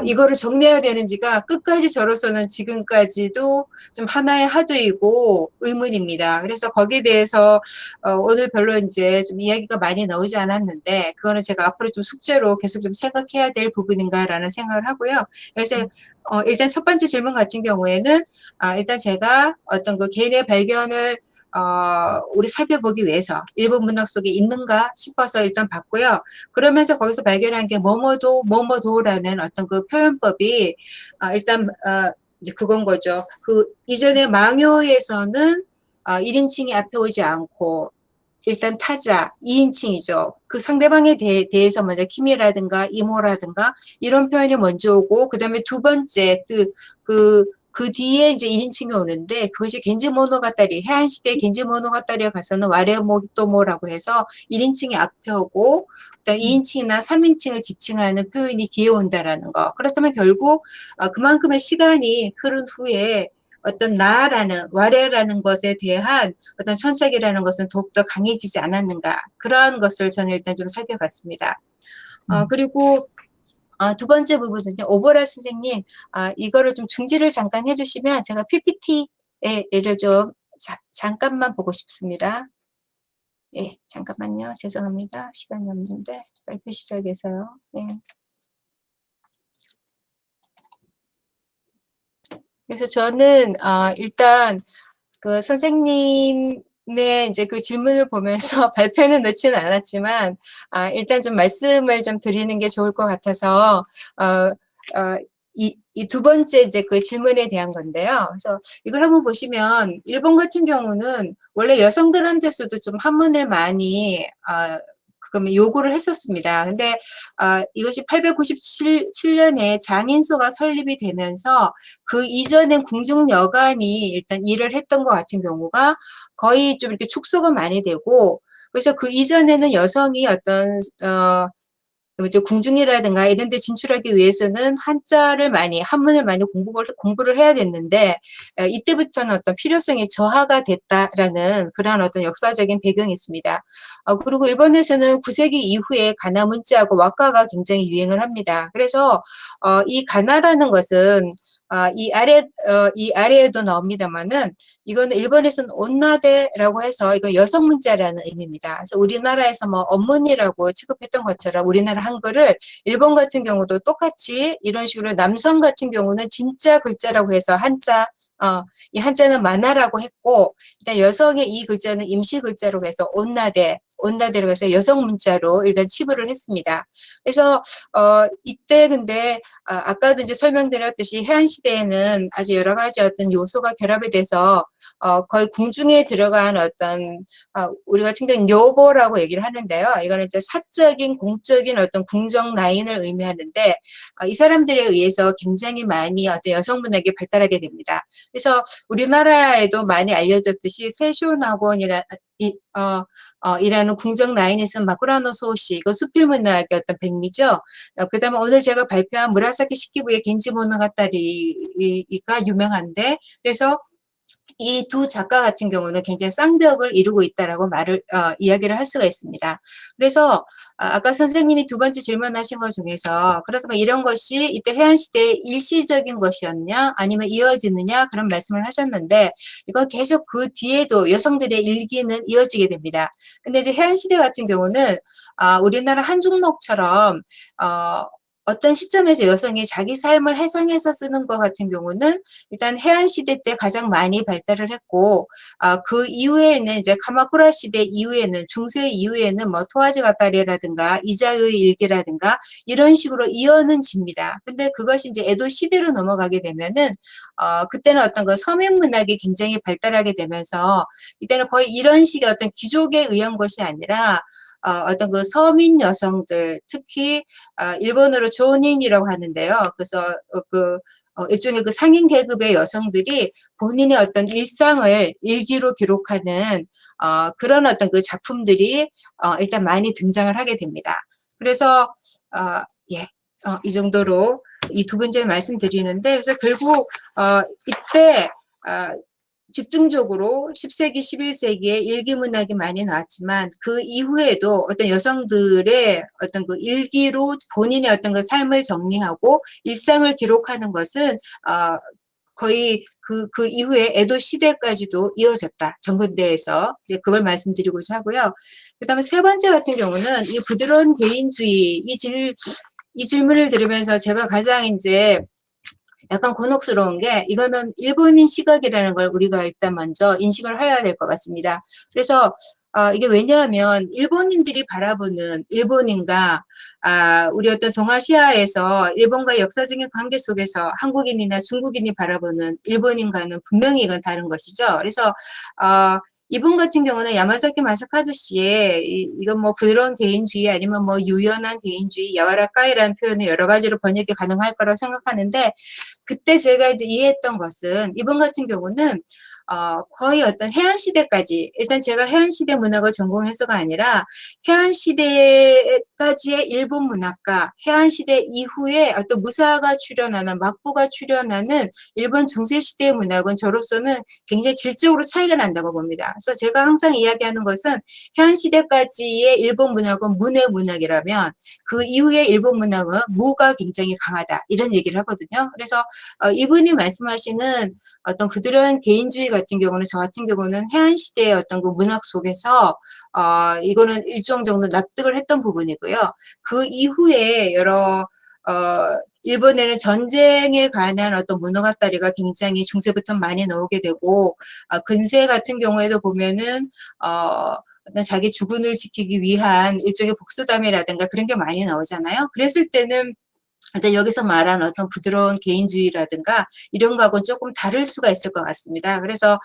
이거를 정리해야 되는지가 끝까지 저로서는 지금까지도 좀 하나의 화두이고 의문입니다. 그래서 거기에 대해서 오늘 별로 이제 좀 이야기가 많이 나오지 않았는데 그거는 제가 앞으로 좀 숙제로 계속 좀 생각해야 될 부분인가라는 생각을 하고요. 그래서 일단 첫 번째 질문 같은 경우에는 일단 제가 어떤 그 개인의 발견을 우리 살펴보기 위해서 일본 문학 속에 있는가 싶어서 일단 봤고요. 그러면서 거기서 발견한 게 뭐뭐도라는 어떤 그 표현법이 일단 이제 그건 거죠. 그 이전에 망요에서는 1인칭이 앞에 오지 않고 일단 타자 2인칭이죠. 그 상대방에 대해서 먼저 키미라든가 이모라든가 이런 표현이 먼저 오고 그다음에 두 번째 그 그 뒤에 이제 1인칭이 오는데 그것이 겐지모노가타리, 해안시대 겐지모노가타리에 가서는 와레모토모라고 해서 1인칭이 앞에 오고 그다음 2인칭이나 3인칭을 지칭하는 표현이 뒤에 온다라는 거. 그렇다면 결국 그만큼의 시간이 흐른 후에 어떤 나라는 와레라는 것에 대한 어떤 천착이라는 것은 더욱더 강해지지 않았는가. 그러한 것을 저는 일단 좀 살펴봤습니다. 그리고 두 번째 부분은요. 오보라 선생님, 이거를 좀 중지를 잠깐 해주시면 제가 PPT의 예를 좀 잠깐만 보고 싶습니다. 예, 잠깐만요. 죄송합니다. 시간이 없는데 발표 시작해서요. 예. 그래서 저는 일단 그 선생님의 이제 그 질문을 보면서 발표는 넣지는 않았지만 일단 좀 말씀을 좀 드리는 게 좋을 것 같아서 이 두 번째 이제 그 질문에 대한 건데요. 그래서 이걸 한번 보시면 일본 같은 경우는 원래 여성들한테서도 좀 한문을 많이 그러면 요구를 했었습니다. 근데 이것이 897년에 장인소가 설립이 되면서 그 이전엔 궁중여관이 일단 일을 했던 것 같은 경우가 거의 좀 이렇게 축소가 많이 되고 그래서 그 이전에는 여성이 어떤 이제 궁중이라든가 이런 데 진출하기 위해서는 한문을 많이 공부를 해야 됐는데 이때부터는 어떤 필요성이 저하가 됐다라는 그런 어떤 역사적인 배경이 있습니다. 그리고 일본에서는 9세기 이후에 가나 문자하고 왁가가 굉장히 유행을 합니다. 그래서 이 가나라는 것은 이 아래에도 나옵니다만은 이거는 일본에서는 온나데라고 해서 이거 여성 문자라는 의미입니다. 그래서 우리나라에서 뭐 언문이라고 취급했던 것처럼 우리나라 한글을 일본 같은 경우도 똑같이 이런 식으로 남성 같은 경우는 진짜 글자라고 해서 한자 이 한자는 만화라고 했고 일단 여성의 이 글자는 임시 글자로 해서 온나데로 해서 여성 문자로 일단 치부를 했습니다. 그래서 이때 근데 아까도 이제 설명드렸듯이 해안 시대에는 아주 여러 가지 어떤 요소가 결합이 돼서 거의 궁중에 들어간 어떤 우리 같은 경우는 묘보라고 얘기를 하는데요. 이거는 이제 사적인 공적인 어떤 궁정 라인을 의미하는데 이 사람들에 의해서 굉장히 많이 어떤 여성 문학이 발달하게 됩니다. 그래서 우리나라에도 많이 알려졌듯이 세쇼낙원이라는 궁정 라인에서 마쿠라노 소시, 이거 수필 문학의 어떤 백미죠. 그다음에 오늘 제가 발표한 무라사키 시키부의 겐지모노가타리가 유명한데, 그래서 이 두 작가 같은 경우는 굉장히 쌍벽을 이루고 있다라고 이야기를 할 수가 있습니다. 그래서 아까 선생님이 두 번째 질문하신 것 중에서 그렇다면 이런 것이 이때 해안시대의 일시적인 것이었냐 아니면 이어지느냐 그런 말씀을 하셨는데 이건 계속 그 뒤에도 여성들의 일기는 이어지게 됩니다. 근데 이제 해안시대 같은 경우는 우리나라 한중록처럼 어떤 시점에서 여성이 자기 삶을 해상해서 쓰는 것 같은 경우는 일단 해안시대 때 가장 많이 발달을 했고, 그 이후에는 이제 카마쿠라 시대 이후에는, 중세 이후에는 뭐 토하지가타리라든가 이자요의 일기라든가 이런 식으로 이어는 집니다. 근데 그것이 이제 에도 시대로 넘어가게 되면은, 그때는 어떤 그 서민 문학이 굉장히 발달하게 되면서 이때는 거의 이런 식의 어떤 귀족에 의한 것이 아니라 어떤 그 서민 여성들, 특히 일본어로 조닌이라고 하는데요. 그래서 일종의 그 상인 계급의 여성들이 본인의 어떤 일상을 일기로 기록하는 그런 어떤 그 작품들이 일단 많이 등장을 하게 됩니다. 그래서 이 정도로 이 두 번째 말씀드리는데, 그래서 결국 이때 집중적으로 10세기, 11세기에 일기문학이 많이 나왔지만 그 이후에도 어떤 여성들의 어떤 그 일기로 본인의 어떤 그 삶을 정리하고 일상을 기록하는 것은 거의 그 이후에 에도 시대까지도 이어졌다. 전근대에서 이제 그걸 말씀드리고자 하고요. 그다음에 세 번째 같은 경우는 이 부드러운 개인주의 이 질문을 들으면서 제가 가장 이제 약간 곤혹스러운 게 이거는 일본인 시각이라는 걸 우리가 일단 먼저 인식을 해야 될 것 같습니다. 그래서 이게 왜냐하면 일본인들이 바라보는 일본인과 우리 어떤 동아시아에서 일본과의 역사적인 관계 속에서 한국인이나 중국인이 바라보는 일본인과는 분명히 이건 다른 것이죠. 그래서 이분 같은 경우는 야마자키 마사카즈 씨의 이건 뭐 부드러운 개인주의 아니면 뭐 유연한 개인주의, 야와라카이라는 표현을 여러 가지로 번역이 가능할 거라고 생각하는데 그때 제가 이제 이해했던 것은 이분 같은 경우는 거의 어떤 해안 시대까지, 일단 제가 해안 시대 문학을 전공해서가 아니라 해안 시대까지의 일본 문학과 해안 시대 이후에 어떤 무사가 출현하는, 막부가 출현하는 일본 중세 시대의 문학은 저로서는 굉장히 질적으로 차이가 난다고 봅니다. 그래서 제가 항상 이야기하는 것은 해안 시대까지의 일본 문학은 문의 문학이라면 그 이후의 일본 문학은 무가 굉장히 강하다, 이런 얘기를 하거든요. 그래서 이분이 말씀하시는 어떤 부드러운 개인주의 같은 경우는, 저 같은 경우는 해안 시대의 어떤 그 문학 속에서 이거는 일정 정도 납득을 했던 부분이고요. 그 이후에 여러 일본에는 전쟁에 관한 어떤 문어가다리가 굉장히 중세부터 많이 나오게 되고, 근세 같은 경우에도 보면은 어떤 자기 주군을 지키기 위한 일종의 복수담이라든가 그런 게 많이 나오잖아요. 그랬을 때는 일단 여기서 말한 어떤 부드러운 개인주의라든가 이런 거하고는 조금 다를 수가 있을 것 같습니다. 그래서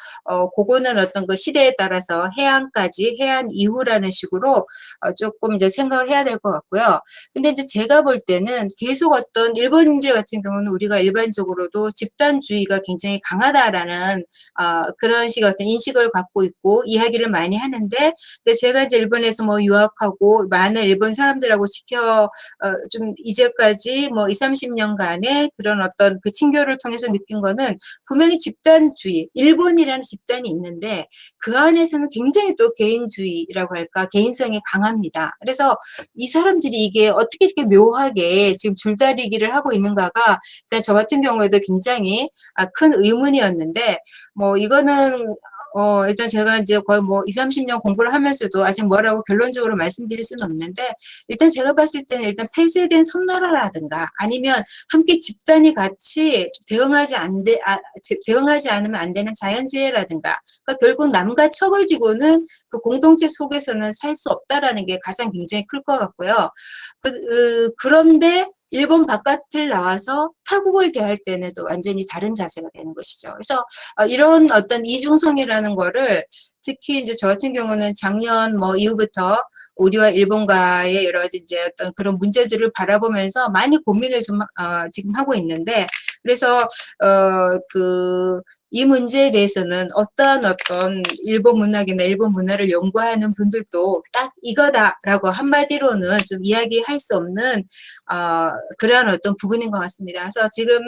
그거는 어떤 그 시대에 따라서 해안까지, 해안 이후라는 식으로 조금 이제 생각을 해야 될 것 같고요. 근데 이제 제가 볼 때는 계속 어떤 일본인들 같은 경우는 우리가 일반적으로도 집단주의가 굉장히 강하다라는 그런 식의 어떤 인식을 갖고 있고 이야기를 많이 하는데, 근데 제가 이제 일본에서 뭐 유학하고 많은 일본 사람들하고 좀 이제까지 뭐 20, 30년간의 그런 어떤 그 친교를 통해서 느낀 거는 분명히 집단주의, 일본이라는 집단이 있는데 그 안에서는 굉장히 또 개인주의라고 할까, 개인성이 강합니다. 그래서 이 사람들이 이게 어떻게 이렇게 묘하게 지금 줄다리기를 하고 있는가가 일단 저 같은 경우에도 굉장히 큰 의문이었는데, 뭐 이거는 일단 제가 이제 거의 뭐 20, 30년 공부를 하면서도 아직 뭐라고 결론적으로 말씀드릴 수는 없는데, 일단 제가 봤을 때는 일단 폐쇄된 섬나라라든가 아니면 함께 집단이 같이 대응하지 않으면 안 되는 자연재해라든가, 그러니까 결국 남과 척을 지고는 그 공동체 속에서는 살 수 없다라는 게 가장 굉장히 클 것 같고요. 그런데 일본 바깥을 나와서 타국을 대할 때는 또 완전히 다른 자세가 되는 것이죠. 그래서 이런 어떤 이중성이라는 거를 특히 이제 저 같은 경우는 작년 뭐 이후부터 우리와 일본과의 여러 가지 이제 어떤 그런 문제들을 바라보면서 많이 고민을 좀 지금 하고 있는데, 그래서 이 문제에 대해서는 어떤 일본 문학이나 일본 문화를 연구하는 분들도 딱 이거다라고 한마디로는 좀 이야기할 수 없는 그러한 어떤 부분인 것 같습니다. 그래서 지금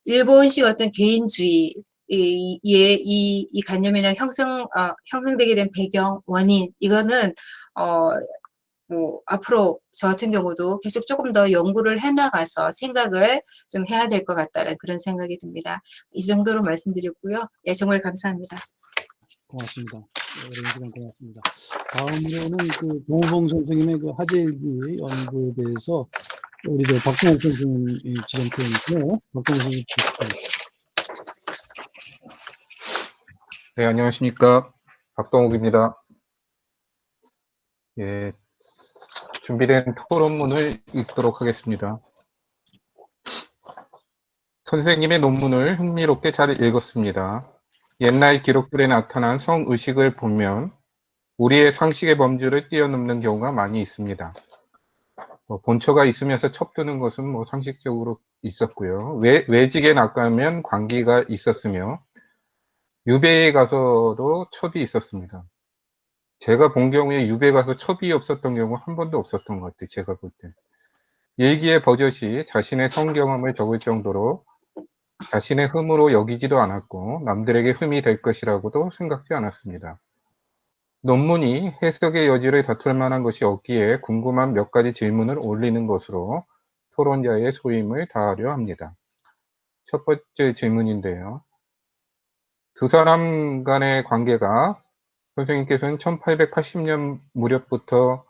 일본식 어떤 개인주의 이 관념이나 형성되게 된 배경, 원인, 이거는, 뭐, 앞으로 저 같은 경우도 계속 조금 더 연구를 해나가서 생각을 좀 해야 될 것 같다는 그런 생각이 듭니다. 이 정도로 말씀드렸고요. 예, 정말 감사합니다. 고맙습니다. 오랜 시간 고맙습니다. 다음으로는 그 동호봉 선생님의 그 화제일기 연구에 대해서 우리 박동욱 선생님이 지정표인데요. 박동욱 선생님. 네, 안녕하십니까. 박동욱입니다. 예, 준비된 토론문을 읽도록 하겠습니다. 선생님의 논문을 흥미롭게 잘 읽었습니다. 옛날 기록들에 나타난 성의식을 보면 우리의 상식의 범주를 뛰어넘는 경우가 많이 있습니다. 본처가 있으면서 첩드는 것은 뭐 상식적으로 있었고요. 외직에 나가면 관기가 있었으며 유배에 가서도 첩이 있었습니다. 제가 본 경우에 유배 가서 첩이 없었던 경우 한 번도 없었던 것 같아요. 제가 볼 때. 일기의 버젓이 자신의 성경험을 적을 정도로 자신의 흠으로 여기지도 않았고 남들에게 흠이 될 것이라고도 생각지 않았습니다. 논문이 해석의 여지를 다툴 만한 것이 없기에 궁금한 몇 가지 질문을 올리는 것으로 토론자의 소임을 다하려 합니다. 첫 번째 질문인데요. 두 사람 간의 관계가 선생님께서는 1880년 무렵부터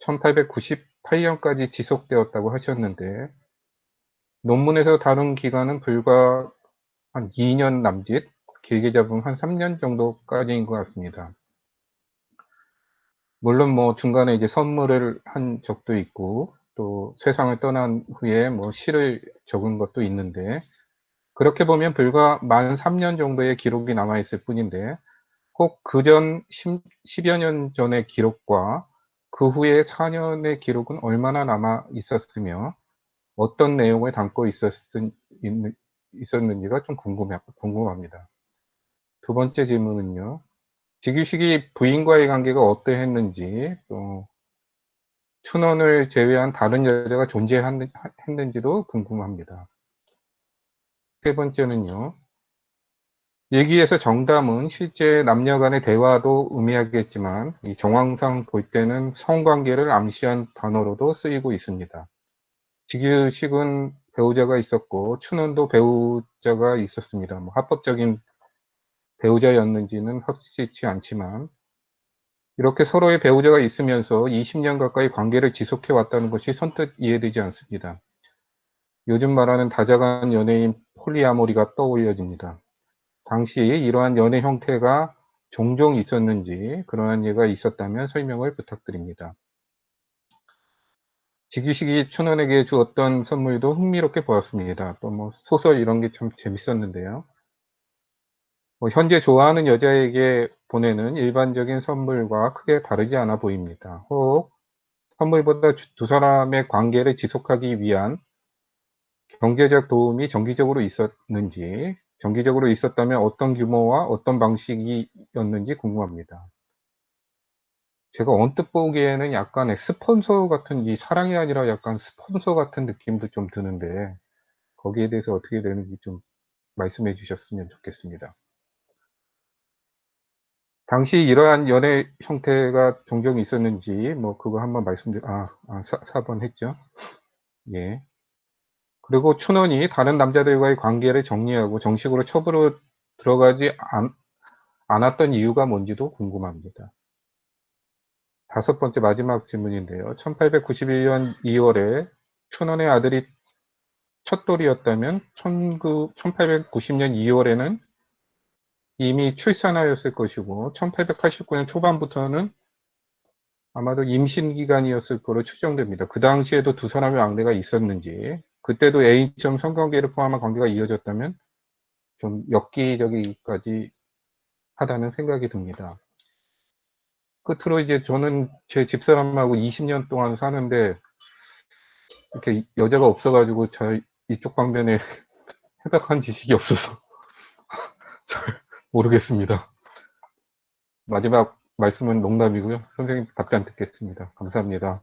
1898년까지 지속되었다고 하셨는데 논문에서 다룬 기간은 불과 한 2년 남짓, 길게 잡으면 한 3년 정도까지인 것 같습니다. 물론 뭐 중간에 이제 선물을 한 적도 있고 또 세상을 떠난 후에 뭐 시를 적은 것도 있는데 그렇게 보면 불과 만 3년 정도의 기록이 남아있을 뿐인데 꼭 그전 10여 년 전의 기록과 그 후에 4년의 기록은 얼마나 남아 있었으며 어떤 내용을 담고 있었는지가 좀 궁금합니다. 두 번째 질문은요. 직위식이 부인과의 관계가 어떠했는지, 또 춘원을 제외한 다른 여자가 존재했는지도 궁금합니다. 세 번째는요. 일기에서 정담은 실제 남녀 간의 대화도 의미하겠지만 이 정황상 볼 때는 성관계를 암시한 단어로도 쓰이고 있습니다. 직유식은 배우자가 있었고 춘원도 배우자가 있었습니다. 뭐 합법적인 배우자였는지는 확실치 않지만 이렇게 서로의 배우자가 있으면서 20년 가까이 관계를 지속해 왔다는 것이 선뜻 이해되지 않습니다. 요즘 말하는 다자간 연애인 폴리아모리가 떠올려집니다. 당시 이러한 연애 형태가 종종 있었는지 그러한 예가 있었다면 설명을 부탁드립니다. 직위식이 춘원에게 주었던 선물도 흥미롭게 보았습니다. 또 뭐 소설 이런 게 참 재밌었는데요. 현재 좋아하는 여자에게 보내는 일반적인 선물과 크게 다르지 않아 보입니다. 혹 선물보다 두 사람의 관계를 지속하기 위한 경제적 도움이 정기적으로 있었다면 어떤 규모와 어떤 방식이었는지 궁금합니다. 제가 언뜻 보기에는 약간의 스폰서 같은, 이 사랑이 아니라 약간 스폰서 같은 느낌도 좀 드는데 거기에 대해서 어떻게 되는지 좀 말씀해 주셨으면 좋겠습니다. 당시 이러한 연애 형태가 종종 있었는지 뭐 그거 한번 4번 했죠. 예. 그리고 춘원이 다른 남자들과의 관계를 정리하고 정식으로 첩으로 들어가지 않았던 이유가 뭔지도 궁금합니다. 다섯 번째 마지막 질문인데요. 1891년 2월에 춘원의 아들이 첫돌이었다면 1890년 2월에는 이미 출산하였을 것이고 1889년 초반부터는 아마도 임신 기간이었을 거로 추정됩니다. 그 당시에도 두 사람의 왕래가 있었는지, 그때도 A점 성관계를 포함한 관계가 이어졌다면 좀 엽기적이기까지 하다는 생각이 듭니다. 끝으로 이제 저는 제 집사람하고 20년 동안 사는데 이렇게 여자가 없어가지고 이쪽 방면에 해박한 지식이 없어서 잘 모르겠습니다. 마지막 말씀은 농담이고요. 선생님 답변 듣겠습니다. 감사합니다.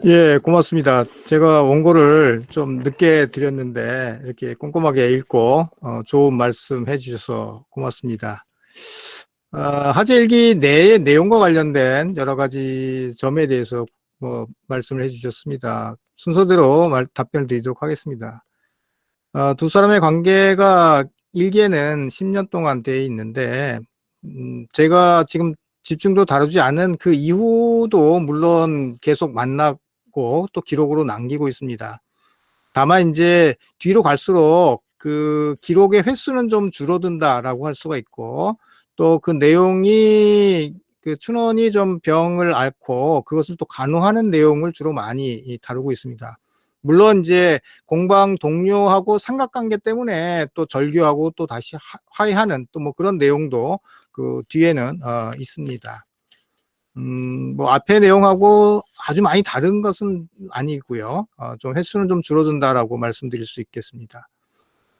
예, 고맙습니다. 제가 원고를 좀 늦게 드렸는데 이렇게 꼼꼼하게 읽고 좋은 말씀 해주셔서 고맙습니다. 하재일기 내의 내용과 관련된 여러 가지 점에 대해서 말씀을 해주셨습니다. 순서대로 답변을 드리도록 하겠습니다. 두 사람의 관계가 일기에는 10년 동안 돼 있는데 제가 지금 집중도 다루지 않은 그 이후도 물론 계속 만나고 또 기록으로 남기고 있습니다. 다만 이제 뒤로 갈수록 그 기록의 횟수는 좀 줄어든다라고 할 수가 있고 또 그 내용이 그 춘원이 좀 병을 앓고 그것을 또 간호하는 내용을 주로 많이 다루고 있습니다. 물론 이제 공방 동료하고 삼각관계 때문에 또 절교하고 또 다시 화해하는 또 뭐 그런 내용도 그 뒤에는 있습니다. 뭐 앞에 내용하고 아주 많이 다른 것은 아니고요. 좀 횟수는 좀 줄어든다라고 말씀드릴 수 있겠습니다.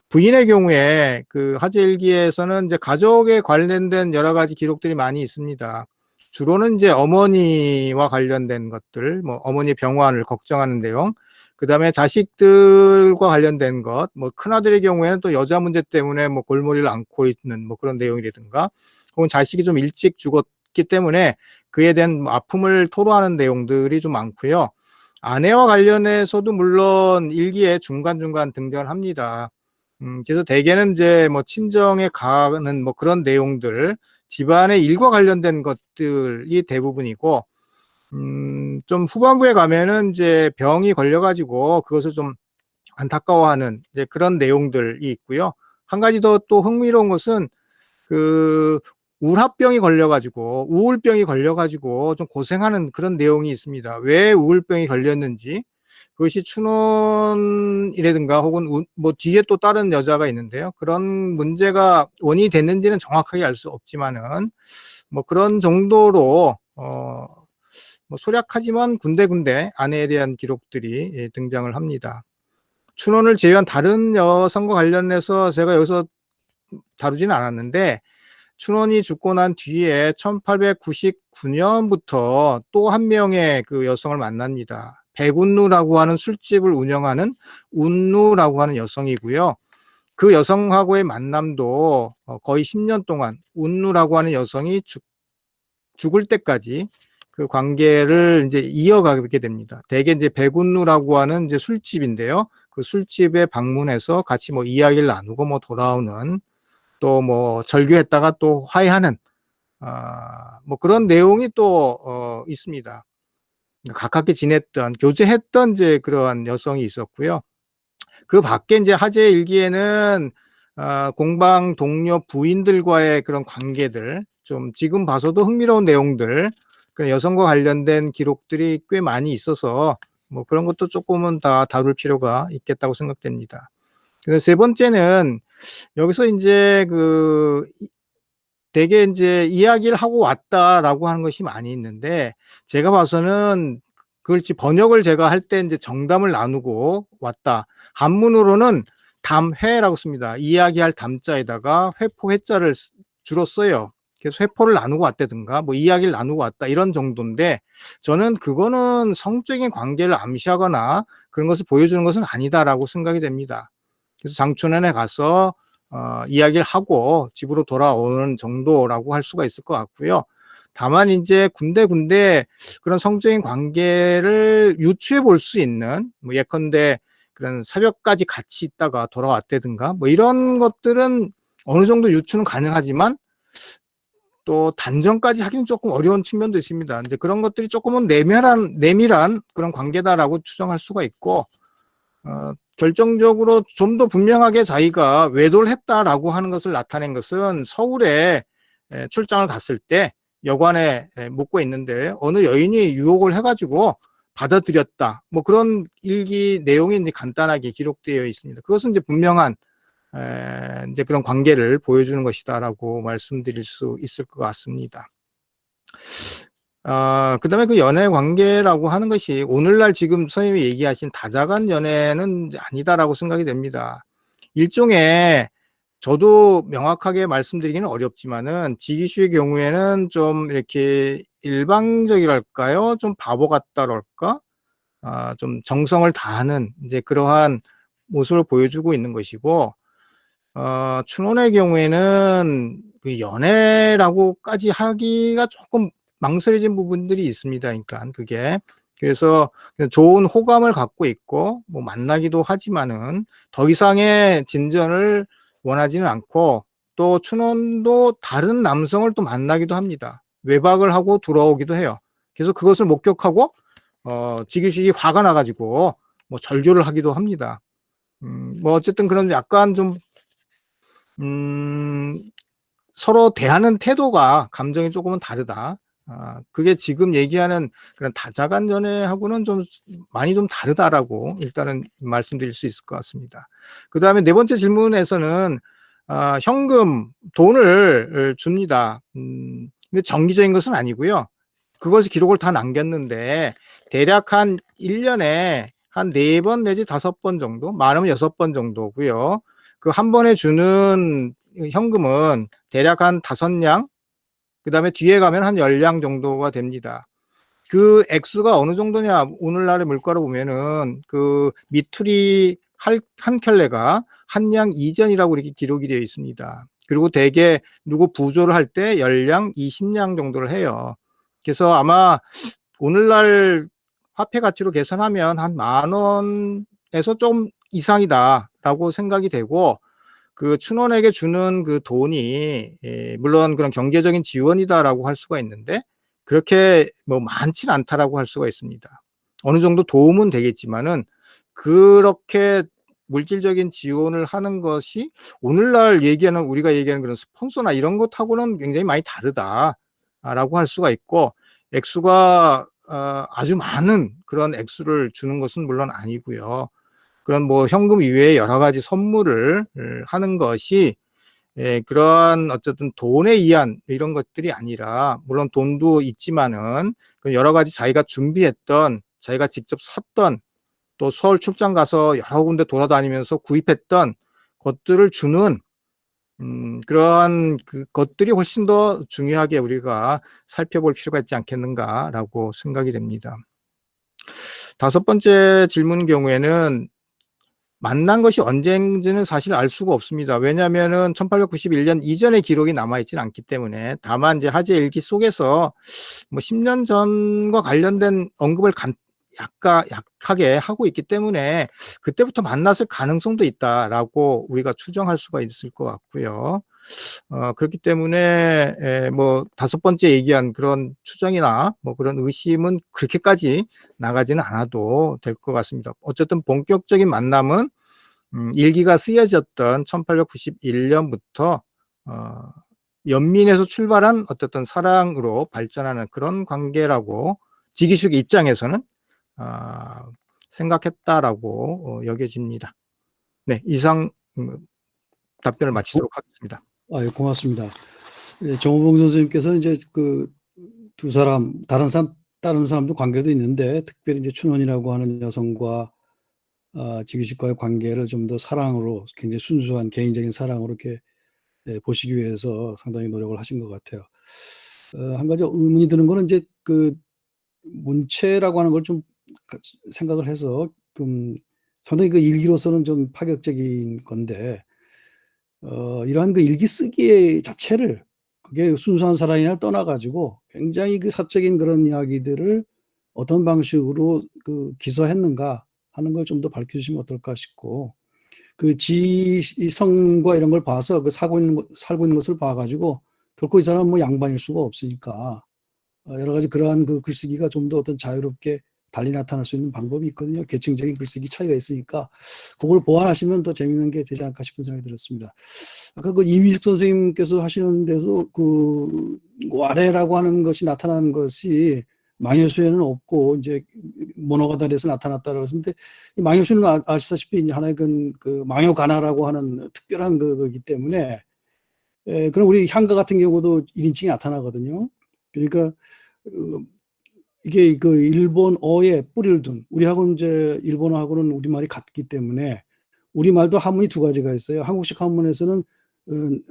부인의 경우에 그 하재일기에서는 이제 가족에 관련된 여러 가지 기록들이 많이 있습니다. 주로는 이제 어머니와 관련된 것들, 뭐 어머니 병환을 걱정하는 내용, 그 다음에 자식들과 관련된 것, 뭐 큰아들의 경우에는 또 여자 문제 때문에 뭐 골머리를 앓고 있는 뭐 그런 내용이라든가, 혹은 자식이 좀 일찍 죽었기 때문에 그에 대한 아픔을 토로하는 내용들이 좀 많고요. 아내와 관련해서도 물론 일기에 중간중간 등장을 합니다. 그래서 대개는 이제 뭐 친정에 가는 뭐 그런 내용들, 집안의 일과 관련된 것들이 대부분이고, 좀 후반부에 가면은 이제 병이 걸려가지고 그것을 좀 안타까워하는 이제 그런 내용들이 있고요. 한 가지 더 또 흥미로운 것은 그 우울병이 걸려가지고 우울병이 걸려가지고 좀 고생하는 그런 내용이 있습니다. 왜 우울병이 걸렸는지 그것이 춘원이라든가 혹은 뭐 뒤에 또 다른 여자가 있는데요. 그런 문제가 원인이 됐는지는 정확하게 알 수 없지만은 뭐 그런 정도로 뭐 소략하지만 군데군데 아내에 대한 기록들이 예, 등장을 합니다. 춘원을 제외한 다른 여성과 관련해서 제가 여기서 다루지는 않았는데 춘원이 죽고 난 뒤에 1899년부터 또 한 명의 그 여성을 만납니다. 백운누라고 하는 술집을 운영하는 운누라고 하는 여성이고요. 그 여성하고의 만남도 거의 10년 동안 운누라고 하는 여성이 죽을 때까지 그 관계를 이제 이어가게 됩니다. 대개 이제 백운누라고 하는 이제 술집인데요. 그 술집에 방문해서 같이 뭐 이야기를 나누고 뭐 돌아오는 또 뭐 절교했다가 또 화해하는 뭐 그런 내용이 또 있습니다. 가깝게 지냈던 교제했던 이제 그러한 여성이 있었고요. 그 밖에 이제 하재 일기에는 공방 동료 부인들과의 그런 관계들 좀 지금 봐서도 흥미로운 내용들 그런 여성과 관련된 기록들이 꽤 많이 있어서 뭐 그런 것도 조금은 다 다룰 필요가 있겠다고 생각됩니다. 그래서 세 번째는 여기서 이제 그 되게 이제 이야기를 하고 왔다라고 하는 것이 많이 있는데 제가 봐서는 그걸 번역을 제가 할 때 이제 정담을 나누고 왔다. 한문으로는 담회라고 씁니다. 이야기할 담자에다가 회포 회자를 주로 써요. 그래서 회포를 나누고 왔다든가 뭐 이야기를 나누고 왔다 이런 정도인데 저는 그거는 성적인 관계를 암시하거나 그런 것을 보여주는 것은 아니다라고 생각이 됩니다. 그래서 장춘원에 가서 이야기를 하고 집으로 돌아오는 정도라고 할 수가 있을 것 같고요. 다만 이제 군데군데 그런 성적인 관계를 유추해 볼 수 있는 뭐 예컨대 그런 새벽까지 같이 있다가 돌아왔다든가 뭐 이런 것들은 어느 정도 유추는 가능하지만 또 단정까지 하기는 조금 어려운 측면도 있습니다. 이제 그런 것들이 조금은 내밀한 그런 관계다라고 추정할 수가 있고 결정적으로 좀 더 분명하게 자기가 외도를 했다라고 하는 것을 나타낸 것은 서울에 출장을 갔을 때 여관에 묵고 있는데 어느 여인이 유혹을 해가지고 받아들였다. 뭐 그런 일기 내용이 이제 간단하게 기록되어 있습니다. 그것은 이제 분명한 이제 그런 관계를 보여주는 것이다라고 말씀드릴 수 있을 것 같습니다. 그 다음에 그 연애 관계라고 하는 것이 오늘날 지금 선생님이 얘기하신 다자간 연애는 아니다라고 생각이 됩니다. 일종의 저도 명확하게 말씀드리기는 어렵지만은 지기슈의 경우에는 좀 이렇게 일방적이랄까요? 좀 바보 같다랄까? 좀 정성을 다하는 이제 그러한 모습을 보여주고 있는 것이고, 춘원의 경우에는 그 연애라고까지 하기가 조금 망설여진 부분들이 있습니다. 그러니까 그게 그래서 좋은 호감을 갖고 있고 뭐 만나기도 하지만은 더 이상의 진전을 원하지는 않고 또 춘원도 다른 남성을 또 만나기도 합니다. 외박을 하고 돌아오기도 해요. 그래서 그것을 목격하고 지기식이 화가 나가지고 뭐 절교를 하기도 합니다. 뭐 어쨌든 그런 약간 좀 서로 대하는 태도가 감정이 조금은 다르다. 그게 지금 얘기하는 그런 다자간 연애하고는 좀 많이 좀 다르다라고 일단은 말씀드릴 수 있을 것 같습니다. 그 다음에 네 번째 질문에서는 현금, 돈을 줍니다. 근데 정기적인 것은 아니고요. 그것을 기록을 다 남겼는데 대략 한 1년에 한 4번 내지 5번 정도, 많으면 6번 정도고요. 그 한 번에 주는 현금은 대략 한 5냥, 그 다음에 뒤에 가면 한 10냥 정도가 됩니다. 그 액수가 어느 정도냐, 오늘날의 물가로 보면은 그 미투리 한 켤레가 한 냥 2전이라고 이렇게 기록이 되어 있습니다. 그리고 대개 누구 부조를 할 때 10냥, 20냥 정도를 해요. 그래서 아마 오늘날 화폐 가치로 계산하면 한 10,000원에서 좀 이상이다라고 생각이 되고, 그 춘원에게 주는 그 돈이 물론 그런 경제적인 지원이다라고 할 수가 있는데 그렇게 뭐 많지는 않다라고 할 수가 있습니다. 어느 정도 도움은 되겠지만은 그렇게 물질적인 지원을 하는 것이 오늘날 우리가 얘기하는 그런 스폰서나 이런 것하고는 굉장히 많이 다르다라고 할 수가 있고, 액수가 아주 많은 그런 액수를 주는 것은 물론 아니고요. 그런 뭐 현금 이외에 여러 가지 선물을 하는 것이 그런 어쨌든 돈에 의한 이런 것들이 아니라, 물론 돈도 있지만은 그 여러 가지 자기가 준비했던, 자기가 직접 샀던, 또 서울 출장 가서 여러 군데 돌아다니면서 구입했던 것들을 주는 그러한 그 것들이 훨씬 더 중요하게 우리가 살펴볼 필요가 있지 않겠는가라고 생각이 됩니다. 다섯 번째 질문 경우에는 만난 것이 언제인지는 사실 알 수가 없습니다. 왜냐하면은 1891년 이전의 기록이 남아있지는 않기 때문에, 다만 이제 하재 일기 속에서 뭐 10년 전과 관련된 언급을 약하게 하고 있기 때문에 그때부터 만났을 가능성도 있다라고 우리가 추정할 수가 있을 것 같고요. 그렇기 때문에 뭐 다섯 번째 얘기한 그런 추정이나 뭐 그런 의심은 그렇게까지 나가지는 않아도 될 것 같습니다. 어쨌든 본격적인 만남은 일기가 쓰여졌던 1891년부터 연민에서 출발한 어쨌든 사랑으로 발전하는 그런 관계라고 지기숙의 입장에서는 생각했다라고 여겨집니다. 네, 이상 답변을 마치도록 하겠습니다. 예, 고맙습니다. 예, 정호봉 선생님께서는 이제 그 두 사람, 다른 사람도 관계도 있는데, 특별히 이제 춘원이라고 하는 여성과 지기식과의 관계를 좀 더 사랑으로, 굉장히 순수한 개인적인 사랑으로 이렇게 보시기 위해서 상당히 노력을 하신 것 같아요. 한 가지 의문이 드는 거는 이제 그 문체라고 하는 걸 좀 생각을 해서 상당히 그 일기로서는 좀 파격적인 건데, 이러한 그 일기 쓰기 자체를, 그게 순수한 사랑이나 떠나가지고 굉장히 그 사적인 그런 이야기들을 어떤 방식으로 그 기서했는가 하는 걸 좀 더 밝혀주시면 어떨까 싶고, 그 지성과 이런 걸 봐서 그 살고 있는 것을 봐가지고 결코 이 사람은 뭐 양반일 수가 없으니까 여러 가지 그러한 그 글쓰기가 좀 더 어떤 자유롭게 달리 나타날 수 있는 방법이 있거든요. 계층적인 글쓰기 차이가 있으니까 그걸 보완하시면 더 재밌는 게 되지 않을까 싶은 생각이 들었습니다. 아까 그 이미숙 선생님께서 하시는 데서 그 와레라고 하는 것이 나타나는 것이 망여수에는 없고 이제 모노가다리에서 나타났다고 했는데, 이 망여수는 아시다시피 이제 하나의 그 망여가나라고 하는 특별한 거기 때문에, 그럼 우리 향가 같은 경우도 1인칭이 나타나거든요. 그러니까 이게 그 일본어에 뿌리를 둔, 우리하고 이제 일본어하고는 우리말이 같기 때문에 우리말도 한문이 두 가지가 있어요. 한국식 한문에서는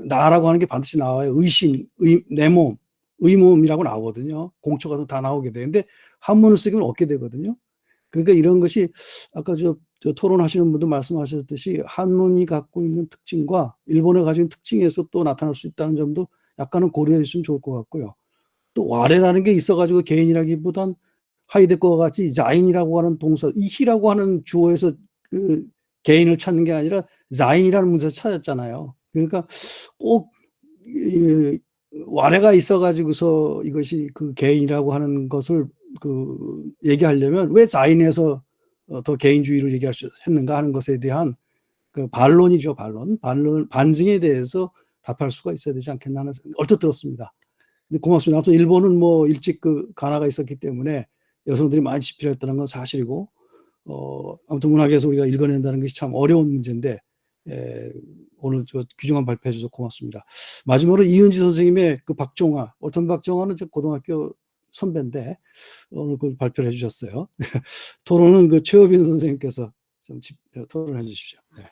나라고 하는 게 반드시 나와요. 의신, 내 몸, 의몸이라고 나오거든요. 공초 같은 다 나오게 되는데 한문을 쓰기는 없게 되거든요. 그러니까 이런 것이 아까 저 토론하시는 분도 말씀하셨듯이 한문이 갖고 있는 특징과 일본에 가지고 있는 특징에서 또 나타날 수 있다는 점도 약간은 고려해 주시면 좋을 것 같고요. 또 와레라는 게 있어가지고 개인이라기보단 하이데거와 같이 자인이라고 하는 동사, 이히라고 하는 주어에서 그 개인을 찾는 게 아니라 자인이라는 문서를 찾았잖아요. 그러니까 꼭 와레가 있어가지고서 이것이 그 개인이라고 하는 것을 그 얘기하려면 왜 자인에서 더 개인주의를 했는가 하는 것에 대한 그 반론이죠. 반증에 대해서 답할 수가 있어야 되지 않겠나 하는 생각, 얼핏 들었습니다. 근데 고맙습니다. 아무튼 일본은 뭐 일찍 그 가나가 있었기 때문에 여성들이 많이 집필했다는 건 사실이고, 아무튼 문학에서 우리가 읽어낸다는 것이 참 어려운 문제인데, 오늘 저 귀중한 발표해 주셔서 고맙습니다. 마지막으로 이은지 선생님의 그 박종화, 어떤 박종화는 저 고등학교 선배인데 오늘 그걸 발표를 해주셨어요. 토론은 그 최호빈 선생님께서 좀 토론해 주십시오. 네.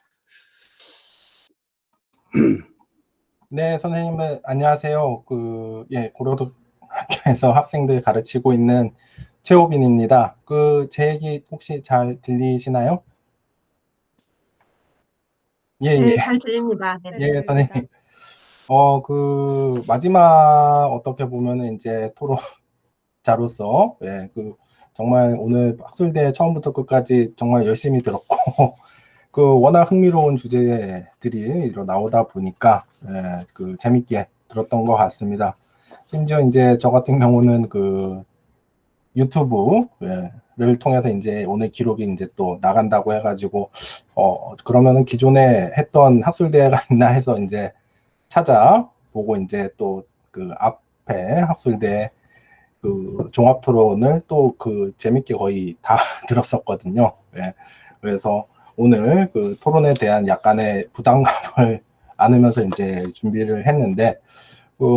네, 선생님, 안녕하세요. 고려대학교에서 학생들 가르치고 있는 최호빈입니다. 제 얘기 혹시 잘 들리시나요? 네, 잘 들립니다. 네. 예, 선생님. 마지막 어떻게 보면은 이제 토론자로서, 정말 오늘 학술대 처음부터 끝까지 정말 열심히 들었고, 워낙 흥미로운 주제들이 나오다 보니까 재밌게 들었던 것 같습니다. 심지어 이제 저 같은 경우는 유튜브를 통해서 이제 오늘 기록이 이제 또 나간다고 해가지고 그러면은 기존에 했던 학술대회가 있나 해서 이제 찾아보고 이제 또 앞에 학술대 종합 토론을 또 재밌게 거의 다 들었었거든요. 그래서 오늘 토론에 대한 약간의 부담감을 않으면서 이제 준비를 했는데,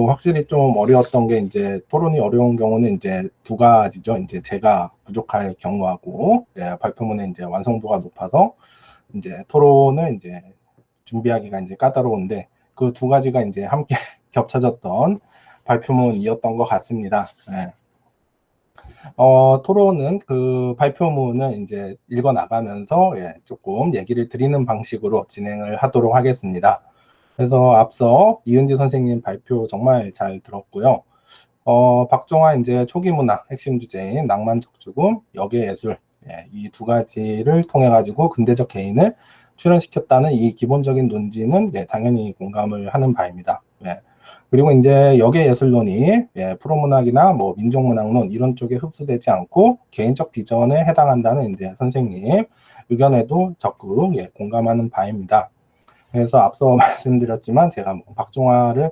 확실히 좀 어려웠던 게 이제 토론이 어려운 경우는 이제 두 가지죠. 이제 제가 부족할 경우하고, 예, 발표문의 이제 완성도가 높아서 이제 토론을 이제 준비하기가 이제 까다로운데, 그 두 가지가 이제 함께 겹쳐졌던 발표문이었던 것 같습니다. 예. 토론은 그 발표문을 이제 읽어 나가면서 예, 조금 얘기를 드리는 방식으로 진행을 하도록 하겠습니다. 그래서 앞서 이은지 선생님 발표 정말 잘 들었고요. 박종화 이제 초기 문학 핵심 주제인 낭만적 죽음, 역의 예술, 예, 이 두 가지를 통해 가지고 근대적 개인을 출연시켰다는 이 기본적인 논지는 예, 당연히 공감을 하는 바입니다. 예. 그리고 이제 역의 예술론이 예, 프로문학이나 뭐 민족문학론 이런 쪽에 흡수되지 않고 개인적 비전에 해당한다는 이제 선생님 의견에도 적극 예, 공감하는 바입니다. 그래서 앞서 말씀드렸지만 제가 뭐 박종화를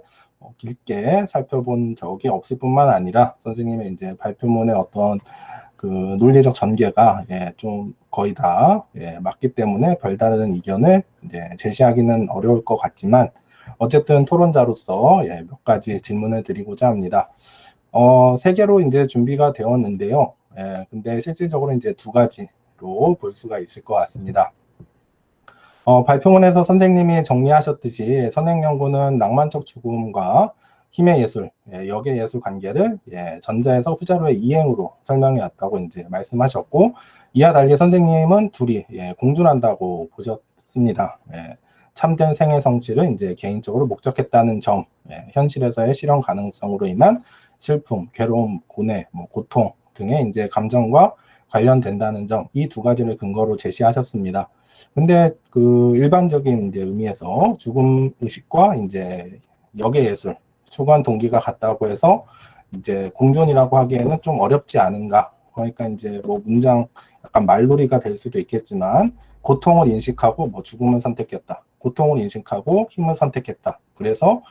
길게 살펴본 적이 없을 뿐만 아니라 선생님의 이제 발표문의 어떤 그 논리적 전개가 예, 좀 거의 다 예, 맞기 때문에 별다른 의견을 이제 제시하기는 어려울 것 같지만 어쨌든 토론자로서 예, 몇 가지 질문을 드리고자 합니다. 세 개로 이제 준비가 되었는데요. 예, 근데 실질적으로 이제 두 가지로 볼 수가 있을 것 같습니다. 발표문에서 선생님이 정리하셨듯이 선행연구는 낭만적 죽음과 힘의 예술, 예, 역의 예술 관계를 예, 전자에서 후자로의 이행으로 설명해 왔다고 이제 말씀하셨고, 이와 달리 선생님은 둘이 예, 공존한다고 보셨습니다. 예, 참된 생애 성취를 이제 개인적으로 목적했다는 점, 예, 현실에서의 실현 가능성으로 인한 슬픔, 괴로움, 고뇌, 뭐 고통 등의 이제 감정과 관련된다는 점, 이 두 가지를 근거로 제시하셨습니다. 근데 그 일반적인 이제 의미에서 죽음 의식과 이제 역의 예술, 추구한 동기가 같다고 해서 이제 공존이라고 하기에는 좀 어렵지 않은가. 그러니까 이제 뭐 문장 약간 말놀이가 될 수도 있겠지만 고통을 인식하고 뭐 죽음을 선택했다. 고통을 인식하고 힘을 선택했다. 그래서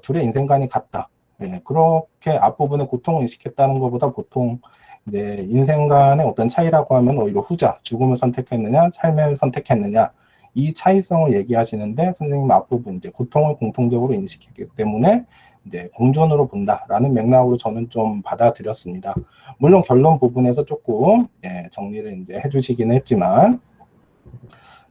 둘의 인생관이 같다. 예, 그렇게 앞부분에 고통을 인식했다는 것보다 보통 이제 인생 간의 어떤 차이라고 하면 오히려 후자, 죽음을 선택했느냐, 삶을 선택했느냐, 이 차이성을 얘기하시는데 선생님 앞부분 이제 고통을 공통적으로 인식했기 때문에 이제 공존으로 본다라는 맥락으로 저는 좀 받아들였습니다. 물론 결론 부분에서 조금 예, 정리를 이제 해주시긴 했지만,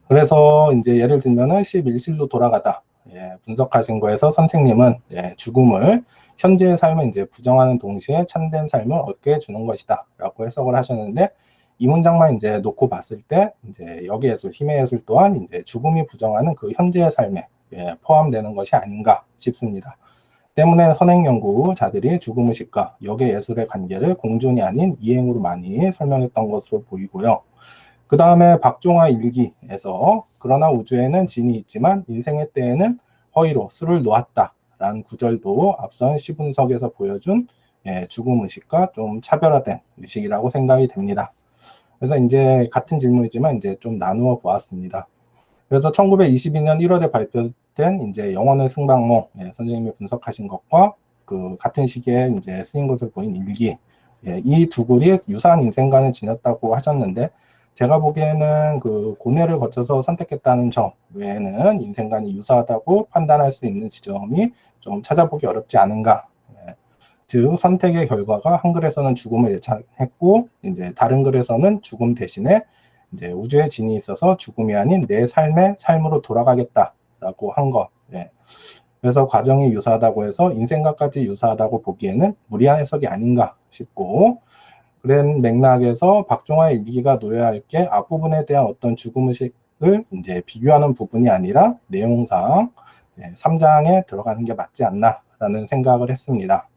그래서 이제 예를 들면은 11실로 돌아가다 예, 분석하신 거에서 선생님은 예, 죽음을 현재의 삶을 이제 부정하는 동시에 참된 삶을 얻게 해주는 것이다 라고 해석을 하셨는데, 이 문장만 이제 놓고 봤을 때 이제 역의 예술, 힘의 예술 또한 이제 죽음이 부정하는 그 현재의 삶에 예, 포함되는 것이 아닌가 싶습니다. 때문에 선행연구자들이 죽음의식과 역의 예술의 관계를 공존이 아닌 이행으로 많이 설명했던 것으로 보이고요. 그 다음에 박종화 일기에서 그러나 우주에는 진이 있지만 인생의 때에는 허위로 술을 놓았다 라는 구절도 앞선 시분석에서 보여준 예, 죽음의식과 좀 차별화된 의식이라고 생각이 됩니다. 그래서 이제 같은 질문이지만 이제 좀 나누어 보았습니다. 그래서 1922년 1월에 발표된 이제 영혼의 승방모 예, 선생님이 분석하신 것과 그 같은 시기에 이제 쓰인 것을 보인 일기 예, 이 두 글이 유사한 인생관을 지녔다고 하셨는데, 제가 보기에는 그 고뇌를 거쳐서 선택했다는 점 외에는 인생관이 유사하다고 판단할 수 있는 지점이 좀 찾아보기 어렵지 않은가. 예. 즉 선택의 결과가 한 글에서는 죽음을 예측했고 이제 다른 글에서는 죽음 대신에 이제 우주의 진이 있어서 죽음이 아닌 내 삶의 삶으로 돌아가겠다라고 한 것. 예. 그래서 과정이 유사하다고 해서 인생과까지 유사하다고 보기에는 무리한 해석이 아닌가 싶고, 그런 맥락에서 박종화의 일기가 놓여야 할 게 앞부분에 대한 어떤 죽음의식을 이제 비교하는 부분이 아니라 내용상 3장에 들어가는 게 맞지 않나라는 생각을 했습니다.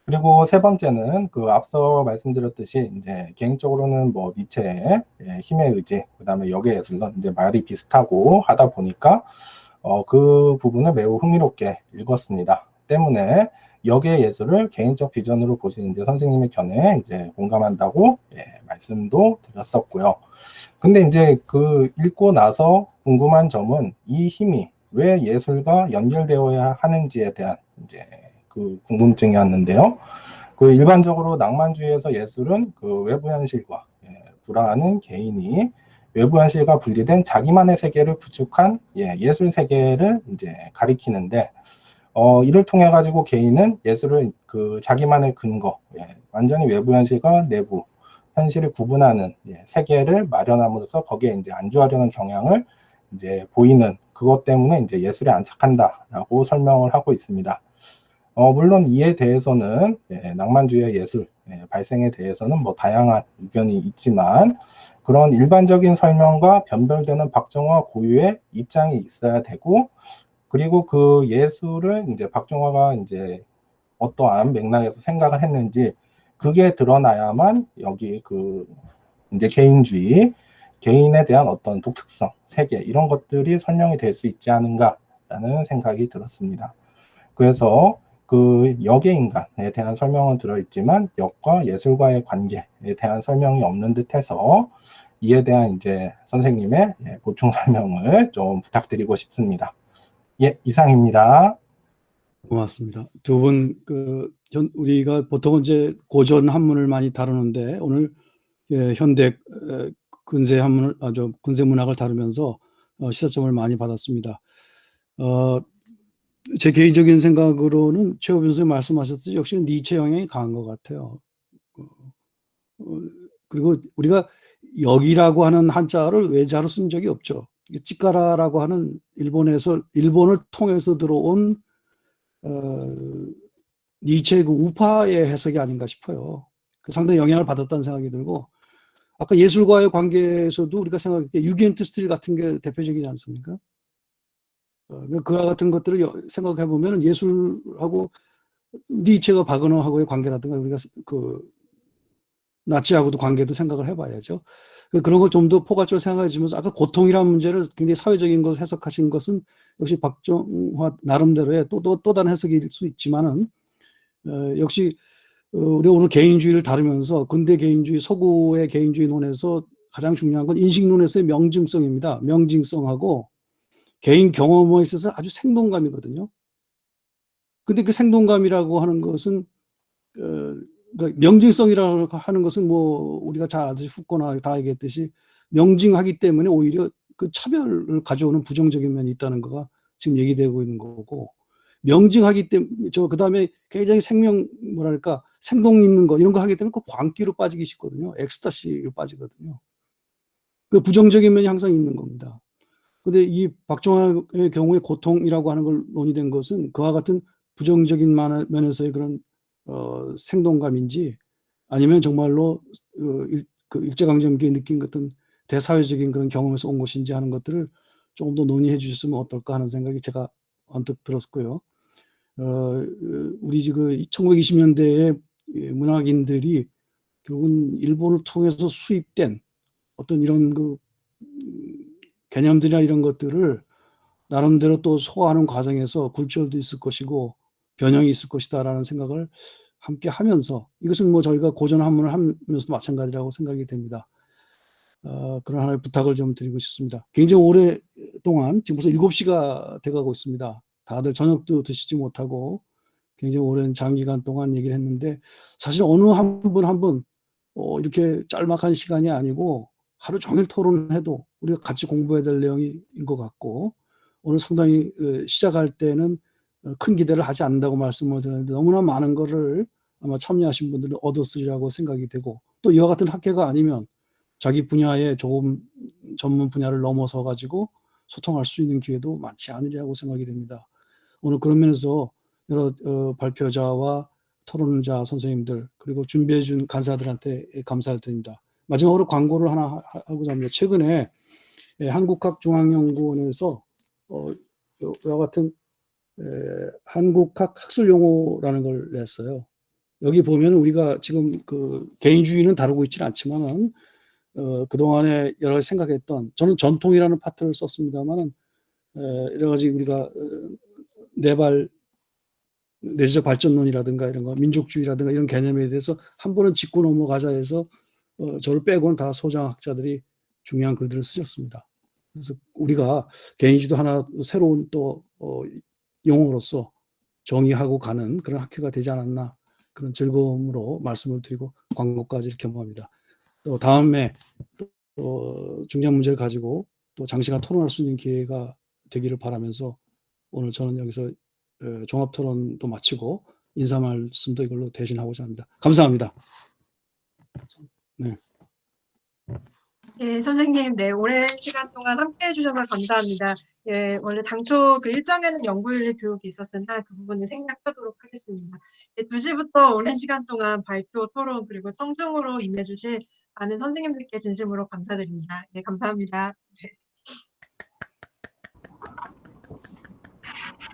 그리고 세 번째는 그 앞서 말씀드렸듯이 이제 개인적으로는 뭐 니체의 힘의 의지, 그다음에 역의 예술론 이제 말이 비슷하고 하다 보니까 그 부분을 매우 흥미롭게 읽었습니다. 때문에 역의 예술을 개인적 비전으로 보시는 이제 선생님의 견해에 이제 공감한다고 말씀도 드렸었고요. 근데 이제 그 읽고 나서 궁금한 점은 이 힘이 왜 예술과 연결되어야 하는지에 대한 이제 그 궁금증이었는데요. 그 일반적으로 낭만주의에서 예술은 그 외부 현실과 불화하는 개인이 외부 현실과 분리된 자기만의 세계를 구축한 예술 세계를 이제 가리키는데, 이를 통해 가지고 개인은 예술을 그 자기만의 근거, 완전히 외부 현실과 내부 현실을 구분하는 세계를 마련함으로써 거기에 이제 안주하려는 경향을 이제 보이는 그것 때문에 이제 예술에 안착한다라고 설명을 하고 있습니다. 물론 이에 대해서는 낭만주의의 예술 발생에 대해서는 뭐 다양한 의견이 있지만, 그런 일반적인 설명과 변별되는 박정화 고유의 입장이 있어야 되고, 그리고 그 예술을 이제 박정화가 이제 어떠한 맥락에서 생각을 했는지 그게 드러나야만 여기 그 이제 개인주의, 개인에 대한 어떤 독특성, 세계 이런 것들이 설명이 될 수 있지 않은가라는 생각이 들었습니다. 그래서 그 역의 인간에 대한 설명은 들어있지만 역과 예술과의 관계에 대한 설명이 없는 듯해서 이에 대한 이제 선생님의 보충 설명을 좀 부탁드리고 싶습니다. 이상입니다. 고맙습니다. 두 분, 우리가 보통은 이제 고전 한문을 많이 다루는데, 오늘 현대 근세 한문을, 근세 문학을 다루면서 시사점을 많이 받았습니다. 제 개인적인 생각으로는 최호 변호사님 말씀하셨듯이 역시 니체 영향이 강한 것 같아요. 그리고 우리가 역이라고 하는 한자를 외자로 쓴 적이 없죠. 찌까라라고 하는 일본을 통해서 들어온 니체의 그 우파의 해석이 아닌가 싶어요. 상당히 영향을 받았다는 생각이 들고, 아까 예술과의 관계에서도 우리가 생각할 때 유겐트 스틸 같은 게 대표적이지 않습니까? 그와 같은 것들을 생각해 보면 예술하고 니체가 바그너하고의 관계라든가 우리가 그 나치하고도 관계도 생각을 해봐야죠. 그런 걸 좀 더 포괄적으로 생각해 주면서, 아까 고통이라는 문제를 굉장히 사회적인 것을 해석하신 것은 역시 박정화 나름대로의 또 다른 해석일 수 있지만은, 역시 우리가 오늘 개인주의를 다루면서 근대 개인주의, 서구의 개인주의론에서 가장 중요한 건 인식론에서의 명징성입니다. 명징성하고 개인 경험에 있어서 아주 생동감이거든요. 근데 그 생동감이라고 하는 것은 그러니까 명징성이라고 하는 것은 뭐 우리가 잘 아듯이 후코나 다 얘기했듯이 명징하기 때문에 오히려 그 차별을 가져오는 부정적인 면이 있다는 거가 지금 얘기되고 있는 거고, 명징하기 때문에 그다음에 굉장히 생동 있는 거 이런 거 하기 때문에 그 광기로 빠지기 쉽거든요. 엑스타시로 빠지거든요. 그 부정적인 면이 항상 있는 겁니다. 근데 이 박정화의 경우에 고통이라고 하는 걸 논의된 것은 그와 같은 부정적인 면에서의 그런 생동감인지, 아니면 정말로 그 일제강점기에 느낀 같은 대사회적인 그런 경험에서 온 것인지 하는 것들을 조금 더 논의해 주셨으면 어떨까 하는 생각이 제가 언뜻 들었고요. 우리 지금 1920년대에 문학인들이 결국은 일본을 통해서 수입된 어떤 이런 그 개념들이나 이런 것들을 나름대로 또 소화하는 과정에서 굴절도 있을 것이고 변형이 있을 것이다라는 생각을 함께 하면서, 이것은 뭐 저희가 고전 한문을 하면서도 마찬가지라고 생각이 됩니다. 그런 하나의 부탁을 좀 드리고 싶습니다. 굉장히 오랫동안 지금 벌써 7시가 돼가고 있습니다. 다들 저녁도 드시지 못하고 굉장히 오랜 장기간 동안 얘기를 했는데, 사실 어느 한 분 한 분 이렇게 짤막한 시간이 아니고 하루 종일 토론해도 우리가 같이 공부해야 될 내용인 것 같고, 오늘 상당히 시작할 때는 큰 기대를 하지 않는다고 말씀을 드렸는데 너무나 많은 거를 아마 참여하신 분들은 얻었으리라고 생각이 되고, 또 이와 같은 학회가 아니면 자기 분야의 조금 전문 분야를 넘어서 가지고 소통할 수 있는 기회도 많지 않으리라고 생각이 됩니다. 오늘 그런 면에서 여러 발표자와 토론자 선생님들, 그리고 준비해 준 간사들한테 감사를 드립니다. 마지막으로 광고를 하나 하고자 합니다. 최근에 한국학중앙연구원에서 이와 같은 한국학 학술용어라는 걸 냈어요. 여기 보면 우리가 지금 그 개인주의는 다루고 있지는 않지만은 그동안에 여러 가지 생각했던, 저는 전통이라는 파트를 썼습니다만은 여러 가지 우리가 내재적 발전론이라든가 이런 거, 민족주의라든가 이런 개념에 대해서 한 번은 짚고 넘어가자 해서 저를 빼고는 다 소장학자들이 중요한 글들을 쓰셨습니다. 그래서 우리가 개인주의도 하나 새로운 또 용어로서 정의하고 가는 그런 학회가 되지 않았나, 그런 즐거움으로 말씀을 드리고 광고까지 이렇게 합니다. 또 다음에 중요한 문제를 가지고 또 장시간 토론할 수 있는 기회가 되기를 바라면서 오늘 저는 여기서 종합 토론도 마치고 인사 말씀도 이걸로 대신하고자 합니다. 감사합니다. 네. 예, 선생님, 네, 오랜 시간 동안 함께 해주셔서 감사합니다. 예, 원래 당초 그 일정에는 연구윤리 교육이 있었으나 그 부분을 생략하도록 하겠습니다. 예, 2시부터 오랜 시간 동안 발표, 토론, 그리고 청중으로 임해주실 많은 선생님들께 진심으로 감사드립니다. 예, 감사합니다. 네.